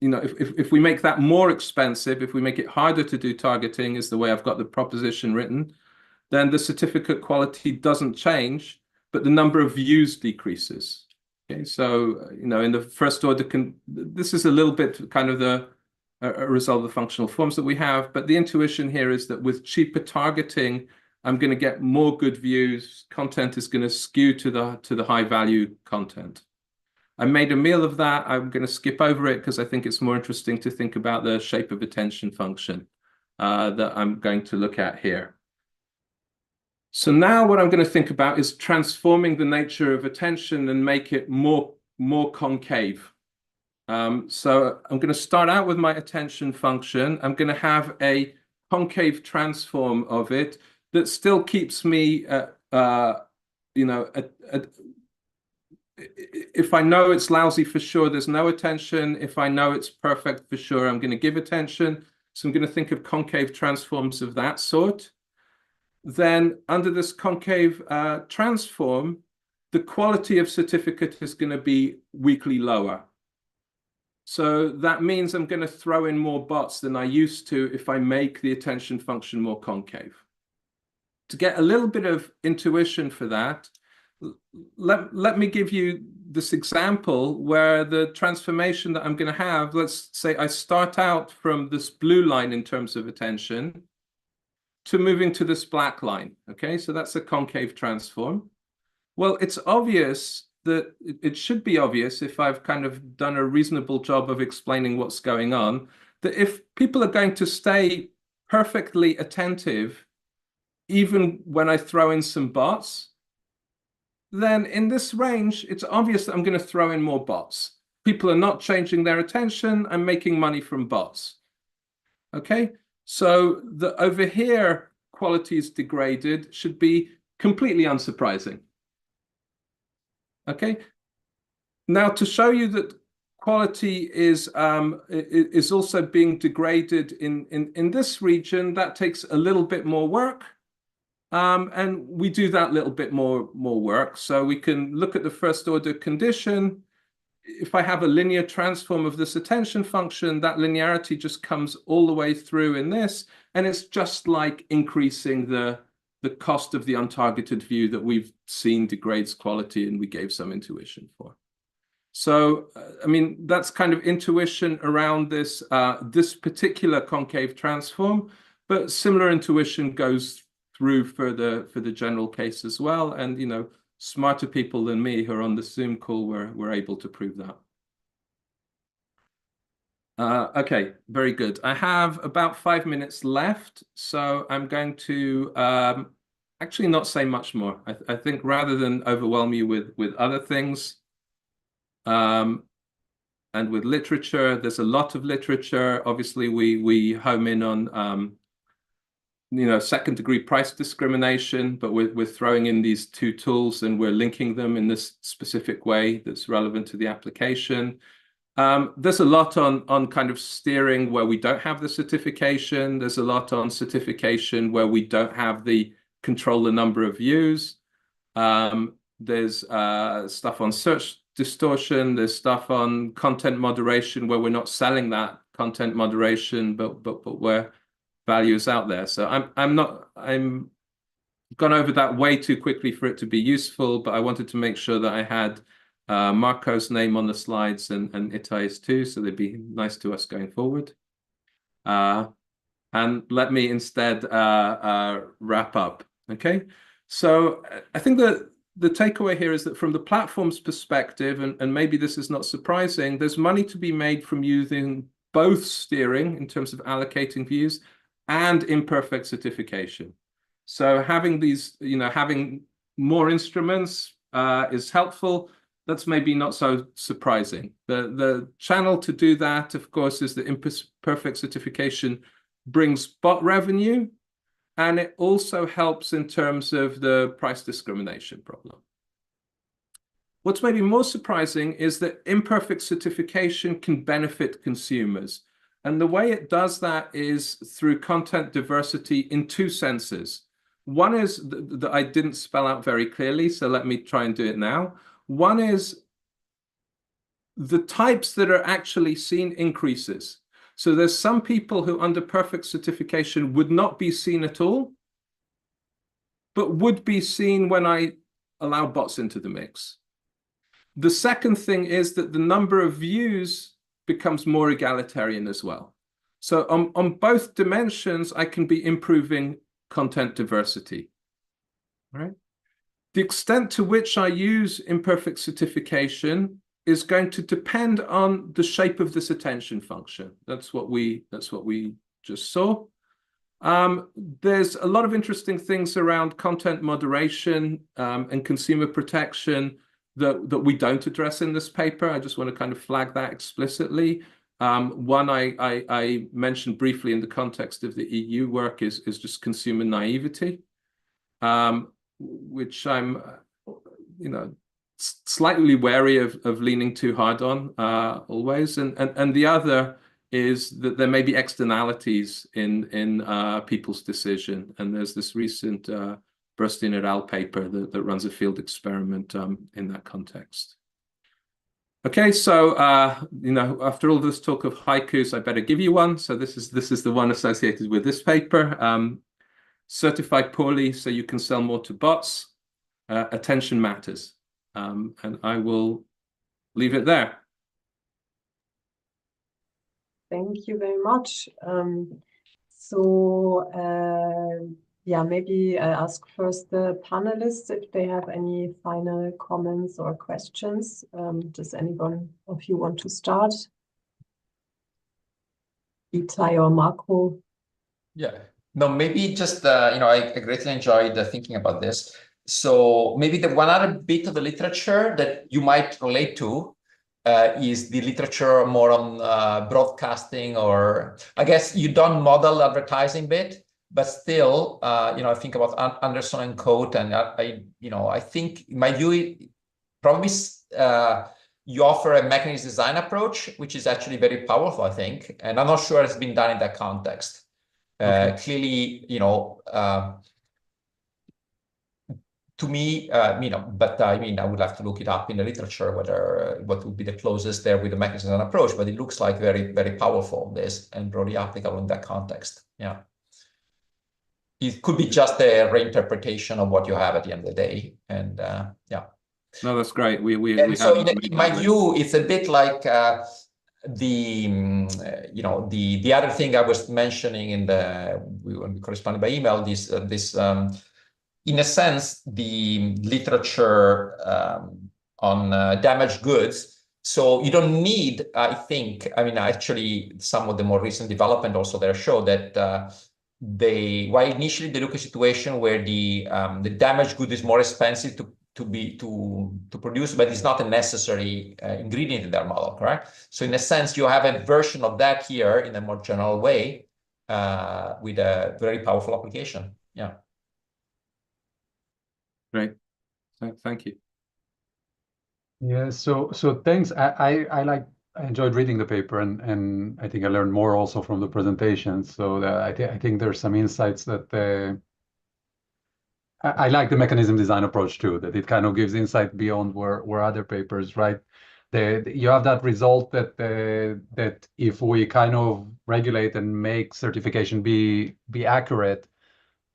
[SPEAKER 2] you know, if we make that more expensive, if we make it harder to do targeting, is the way I've got the proposition written, then the certificate quality doesn't change, but the number of views decreases. Okay, so, you know, in the first order, this is a little bit kind of a result of the functional forms that we have, but the intuition here is that with cheaper targeting, I'm going to get more good views. Content is going to skew to the high value content. I made a meal of that. I'm going to skip over it because I think it's more interesting to think about the shape of attention function that I'm going to look at here. So now what I'm going to think about is transforming the nature of attention and make it more concave. So I'm going to start out with my attention function. I'm going to have a concave transform of it that still keeps me, you know, if I know it's lousy for sure, there's no attention. If I know it's perfect for sure, I'm going to give attention. So I'm going to think of concave transforms of that sort. Then under this concave transform, the quality of certificate is going to be weakly lower. So that means I'm going to throw in more bots than I used to if I make the attention function more concave. To get a little bit of intuition for that, let me give you this example where the transformation that I'm going to have, let's say I start out from this blue line in terms of attention to moving to this black line. Okay, so that's a concave transform. Well, it's obvious that it should be obvious if I've kind of done a reasonable job of explaining what's going on, that if people are going to stay perfectly attentive, even when I throw in some bots, then in this range, it's obvious that I'm going to throw in more bots. People are not changing their attention. I'm making money from bots. Okay, so the over here quality is degraded should be completely unsurprising. Okay, now to show you that quality is also being degraded in this region, that takes a little bit more work. And we do that little bit more work. So we can look at the first order condition. If I have a linear transform of this attention function, that linearity just comes all the way through in this. And it's just like increasing the cost of the untargeted view that we've seen degrades quality and we gave some intuition for. So, I mean, that's kind of intuition around this, this particular concave transform, but similar intuition goes through for the general case as well. And, you know, smarter people than me who are on the Zoom call were able to prove that. Okay, very good. I have about 5 minutes left, so I'm going to actually not say much more. I think rather than overwhelm you with other things, and with literature, there's a lot of literature. Obviously, we home in on you know, second-degree price discrimination, but we're throwing in these two tools and we're linking them in this specific way that's relevant to the application. There's a lot on kind of steering where we don't have the certification. There's a lot on certification where we don't have the control the number of views. There's stuff on search distortion. There's stuff on content moderation where we're not selling that content moderation, but where value is out there. So I'm gone over that way too quickly for it to be useful, but I wanted to make sure that I had Marco's name on the slides and Itay's too, so they'd be nice to us going forward. And let me instead wrap up. Okay, so I think that the takeaway here is that from the platform's perspective, and maybe this is not surprising, there's money to be made from using both steering in terms of allocating views and imperfect certification. So having these, having more instruments is helpful. That's maybe not so surprising. The channel to do that, of course, is that imperfect certification brings bot revenue, and it also helps in terms of the price discrimination problem. What's maybe more surprising is that imperfect certification can benefit consumers. And the way it does that is through content diversity in two senses. One is that I didn't spell out very clearly, so let me try and do it now. One is the types that are actually seen increases. So there's some people who under perfect certification would not be seen at all, but would be seen when I allow bots into the mix. The second thing is that the number of views becomes more egalitarian as well. So on both dimensions, I can be improving content diversity, right? The extent to which I use imperfect certification is going to depend on the shape of this attention function. That's what we just saw. There's a lot of interesting things around content moderation and consumer protection that we don't address in this paper. I just want to kind of flag that explicitly. One I mentioned briefly in the context of the EU work is just consumer naivety, which I'm, slightly wary of leaning too hard on always. And the other is that there may be externalities in people's decision. And there's this recent Burstein et al. Paper that runs a field experiment in that context. Okay, so after all this talk of haikus, I better give you one. So this is the one associated with this paper. Certify poorly so you can sell more to bots. Attention matters. And I will leave it there.
[SPEAKER 1] Thank you very much. Yeah, maybe I ask first the panelists if they have any final comments or questions. Does anyone of you want to start? Itay or Marco?
[SPEAKER 4] Yeah, no, maybe just, I greatly enjoyed thinking about this. So maybe the one other bit of the literature that you might relate to is the literature more on broadcasting, or I guess you don't model advertising bit, but still, I think about Anderson and Coate, and I think in my view, probably you offer a mechanism design approach, which is actually very powerful, I think, and I'm not sure it's been done in that context. Okay. Clearly, to me, but I mean, I would have to look it up in the literature, what would be the closest there with the mechanism design approach, but it looks like very, very powerful, this, and broadly applicable in that context. Yeah. It could be just a reinterpretation of what you have at the end of the day, and yeah.
[SPEAKER 2] No, that's great.
[SPEAKER 4] So in my view, it's a bit like the other thing I was mentioning when we corresponded by email. This in a sense, the literature on damaged goods. So you don't need, I think. I mean, actually, some of the more recent development also there show that. While initially they look at a situation where the damaged good is more expensive to produce, but it's not a necessary ingredient in their model, correct? So in a sense, you have a version of that here in a more general way with a very powerful application. Yeah.
[SPEAKER 2] Great. Thank you.
[SPEAKER 3] Yeah. So thanks. I enjoyed reading the paper, and I think I learned more also from the presentation. So I think there's some insights that I like the mechanism design approach too, that it kind of gives insight beyond where other papers, right? You have that result that if we kind of regulate and make certification be accurate,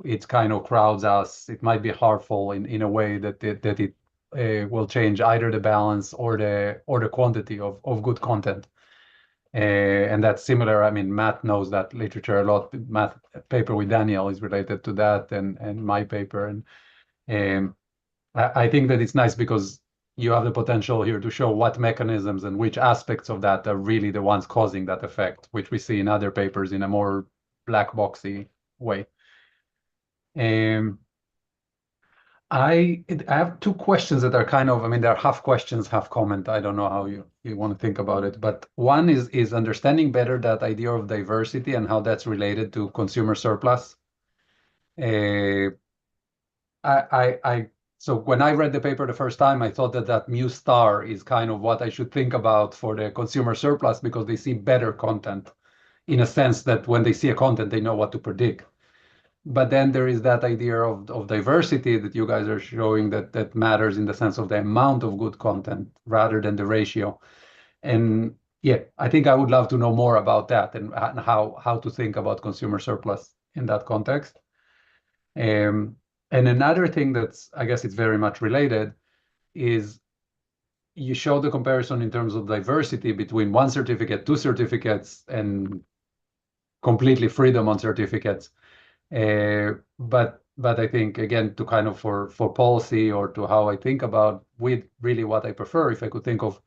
[SPEAKER 3] it kind of crowds us. It might be harmful in a way that it will change either the balance or the quantity of good content. And that's similar. I mean, Matt knows that literature a lot. Matt paper with Daniel is related to that, and my paper. And I think that it's nice because you have the potential here to show what mechanisms and which aspects of that are really the ones causing that effect, which we see in other papers in a more black boxy way. I have two questions that are kind of, I mean, they're half questions, half comment. I don't know how you want to think about it. But one is understanding better that idea of diversity and how that's related to consumer surplus. So when I read the paper the first time, I thought that mu star is kind of what I should think about for the consumer surplus, because they see better content in a sense that when they see a content, they know what to predict. But then there is that idea of diversity that you guys are showing that matters in the sense of the amount of good content rather than the ratio. And yeah, I think I would love to know more about that and how to think about consumer surplus in that context. And another thing that's, I guess it's very much related, is you show the comparison in terms of diversity between 1 certificate, 2 certificates, and completely freedom on certificates. But I think, again, to kind of for policy or to how I think about with really what I prefer, if I could think of,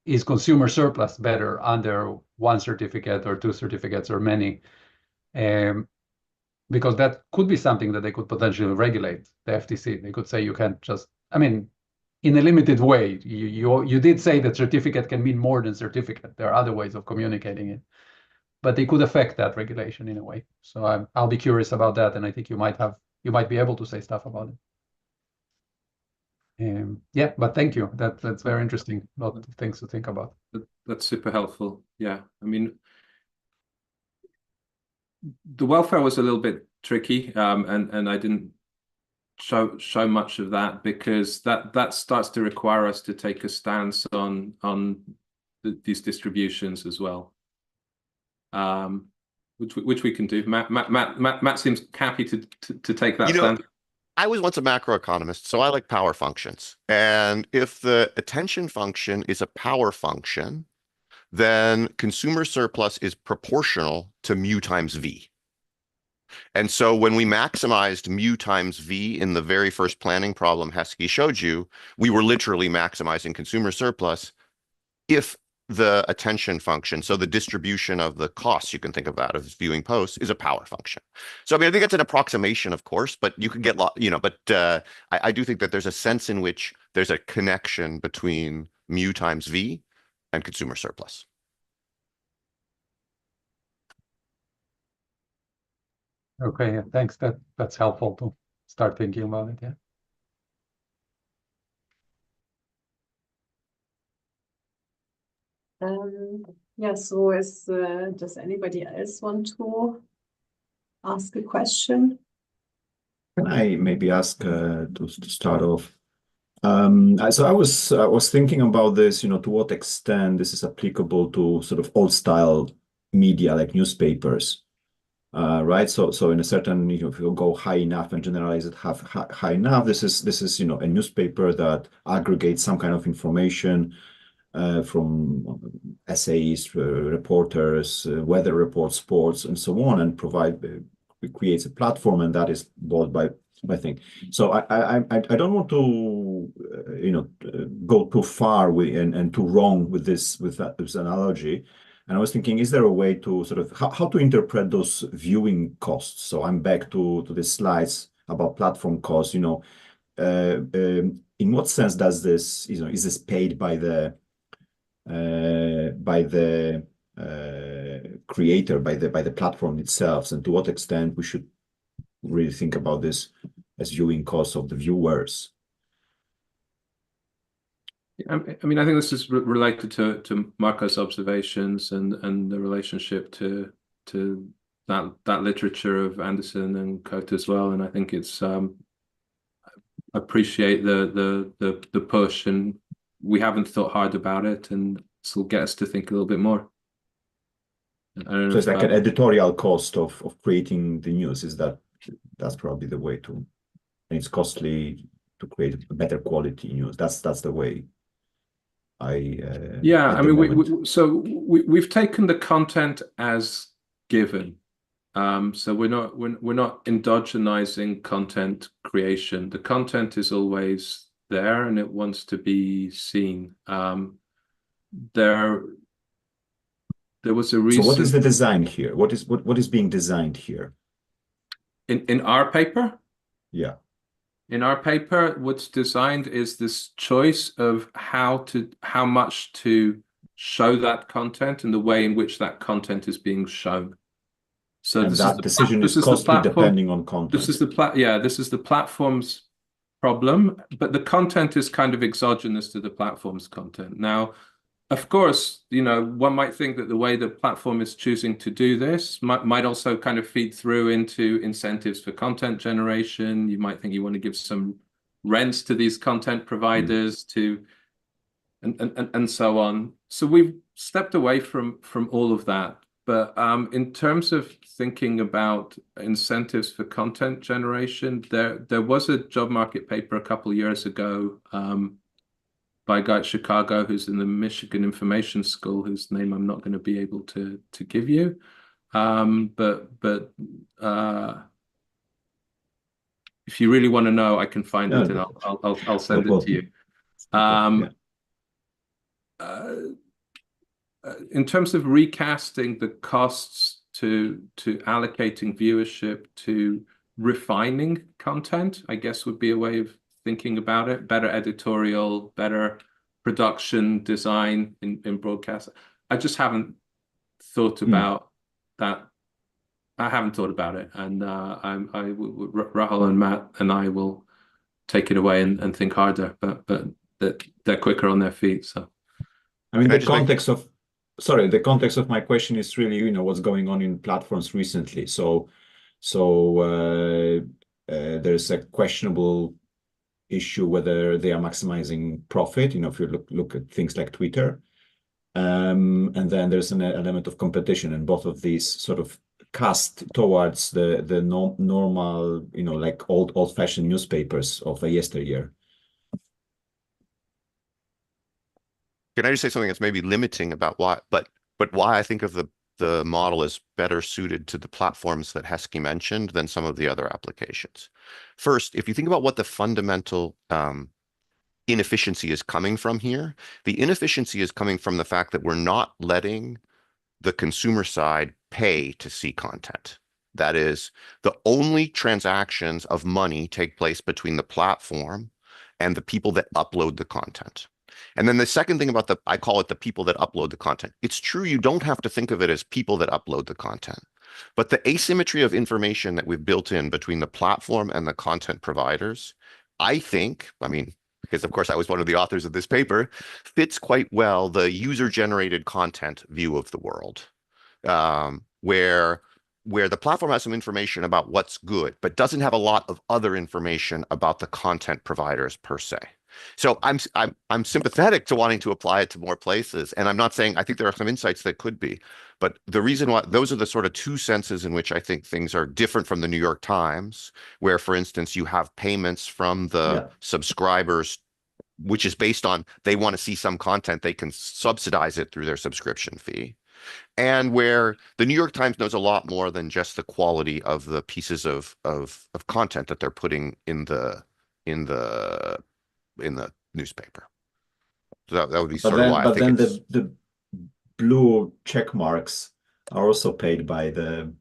[SPEAKER 3] is consumer surplus better under 1 certificate or 2 certificates or many? Because that could be something that they could potentially regulate, the FTC. They could say you can't just, I mean, in a limited way. You did say that certificate can mean more than certificate. There are other ways of communicating it, but they could affect that regulation in a way. So I'll be curious about that, and I think you might be able to say stuff about it. Yeah, but thank you. That's very interesting. A lot of things to think about.
[SPEAKER 2] That's super helpful. Yeah, I mean, the welfare was a little bit tricky, and I didn't show much of that because that starts to require us to take a stance on these distributions as well. Which we can do. Matt seems happy to take that stand.
[SPEAKER 6] I was once a macroeconomist, so I like power functions. And if the attention function is a power function, then consumer surplus is proportional to mu times V. And so when we maximized mu times V in the very first planning problem Heski showed you, we were literally maximizing consumer surplus if the attention function, so the distribution of the costs, you can think of that as viewing posts, is a power function. So I mean, I think it's an approximation, of course, but you can get, but I do think that there's a sense in which there's a connection between mu times V and consumer surplus.
[SPEAKER 3] Okay, yeah, thanks. That's helpful to start thinking about it. Yeah.
[SPEAKER 1] Yeah, so does anybody else want to ask a question?
[SPEAKER 7] Can I maybe ask to start off? So I was thinking about this, to what extent this is applicable to sort of old style media like newspapers, right? So in a certain, if you go high enough and generalize it high enough, this is a newspaper that aggregates some kind of information from essays, reporters, weather reports, sports, and so on, and creates a platform, and that is bought by thing. So I don't want to go too far and too wrong with this analogy. And I was thinking, is there a way to sort of how to interpret those viewing costs? So I'm back to the slides about platform costs. In what sense does this, is this paid by the creator, by the platform itself, and to what extent we should really think about this as viewing costs of the viewers?
[SPEAKER 2] I mean, I think this is related to Marco's observations and the relationship to that literature of Anderson and Cote as well. And I think it's appreciate the push, and we haven't thought hard about it, and this will get us to think a little bit more.
[SPEAKER 7] So it's like an editorial cost of creating the news. That's probably the way to, and it's costly to create a better quality news. That's the way.
[SPEAKER 2] Yeah, I mean, we've taken the content as given, So we're not endogenizing content creation. The content is always there and it wants to be seen. There was a reason.
[SPEAKER 7] So what is the design here? What is being designed here?
[SPEAKER 2] In our paper?
[SPEAKER 7] Yeah.
[SPEAKER 2] In our paper, what's designed is this choice of how much to show that content and the way in which that content is being shown. So
[SPEAKER 7] and that decision is costly depending on content.
[SPEAKER 2] This is the platform's problem, but the content is kind of exogenous to the platform's content. Now, of course, one might think that the way the platform is choosing to do this might also kind of feed through into incentives for content generation. You might think you want to give some rents to these content providers and so on. So we've stepped away from all of that. But in terms of thinking about incentives for content generation, there was a job market paper a couple of years ago by a guy at Chicago who's in the Michigan Information School, whose name I'm not going to be able to give you. But if you really want to know, I can find it and I'll send it to you. In terms of recasting the costs to allocating viewership to refining content, I guess would be a way of thinking about it. Better editorial, better production design in broadcast. I just haven't thought about that. I haven't thought about it, and Rahul and Matt and I will take it away and think harder. But they're quicker on their feet. So,
[SPEAKER 7] I mean, the context of my question is really, what's going on in platforms recently. So there's a questionable issue whether they are maximizing profit, if you look at things like Twitter. And then there's an element of competition, and both of these sort of cast towards the normal, like old-fashioned newspapers of a yesteryear.
[SPEAKER 6] Can I just say something that's maybe limiting about why, but why I think of the model is better suited to the platforms that Heski mentioned than some of the other applications. First, if you think about what the fundamental inefficiency is coming from here, the inefficiency is coming from the fact that we're not letting the consumer side pay to see content. That is, the only transactions of money take place between the platform and the people that upload the content. And then the second thing about I call it the people that upload the content. It's true, you don't have to think of it as people that upload the content, but the asymmetry of information that we've built in between the platform and the content providers, I think, because of course I was one of the authors of this paper, fits quite well the user-generated content view of the world, where the platform has some information about what's good, but doesn't have a lot of other information about the content providers per se. So I'm sympathetic to wanting to apply it to more places, and I'm not saying I think there are some insights that could be, but the reason why those are the sort of two senses in which I think things are different from the New York Times, where, for instance, you have payments from the subscribers, which is based on they want to see some content, they can subsidize it through their subscription fee, and where the New York Times knows a lot more than just the quality of the pieces of content that they're putting in the newspaper. So that would be sort of why I think
[SPEAKER 7] But then the blue check marks are also paid by the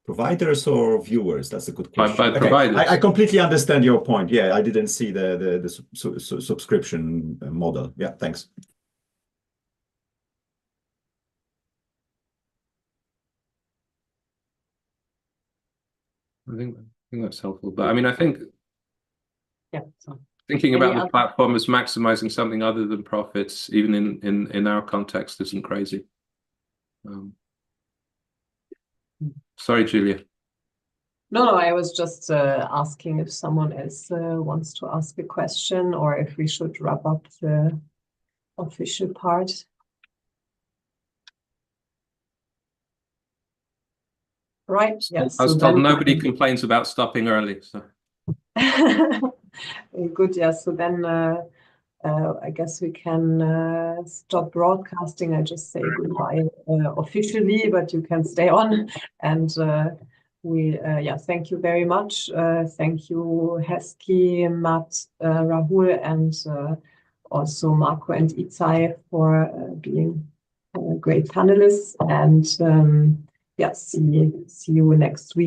[SPEAKER 7] providers or viewers? That's a good question.
[SPEAKER 2] By providers.
[SPEAKER 7] I completely understand your point. Yeah, I didn't see the subscription model. Yeah, thanks.
[SPEAKER 2] I think that's helpful. But I think
[SPEAKER 1] So
[SPEAKER 2] thinking about the platform as maximizing something other than profits, even in our context, isn't crazy. Sorry, Julia.
[SPEAKER 1] No, I was just asking if someone else wants to ask a question, or if we should wrap up the official part. Right. Yes.
[SPEAKER 2] I was told nobody complains about stopping early. So.
[SPEAKER 1] Good. Yeah. So then I guess we can stop broadcasting. I just say goodbye officially, but you can stay on. And thank you very much. Thank you, Heski, Matt, Rahul, and also Marco and Itay for being great panelists. And see you next week.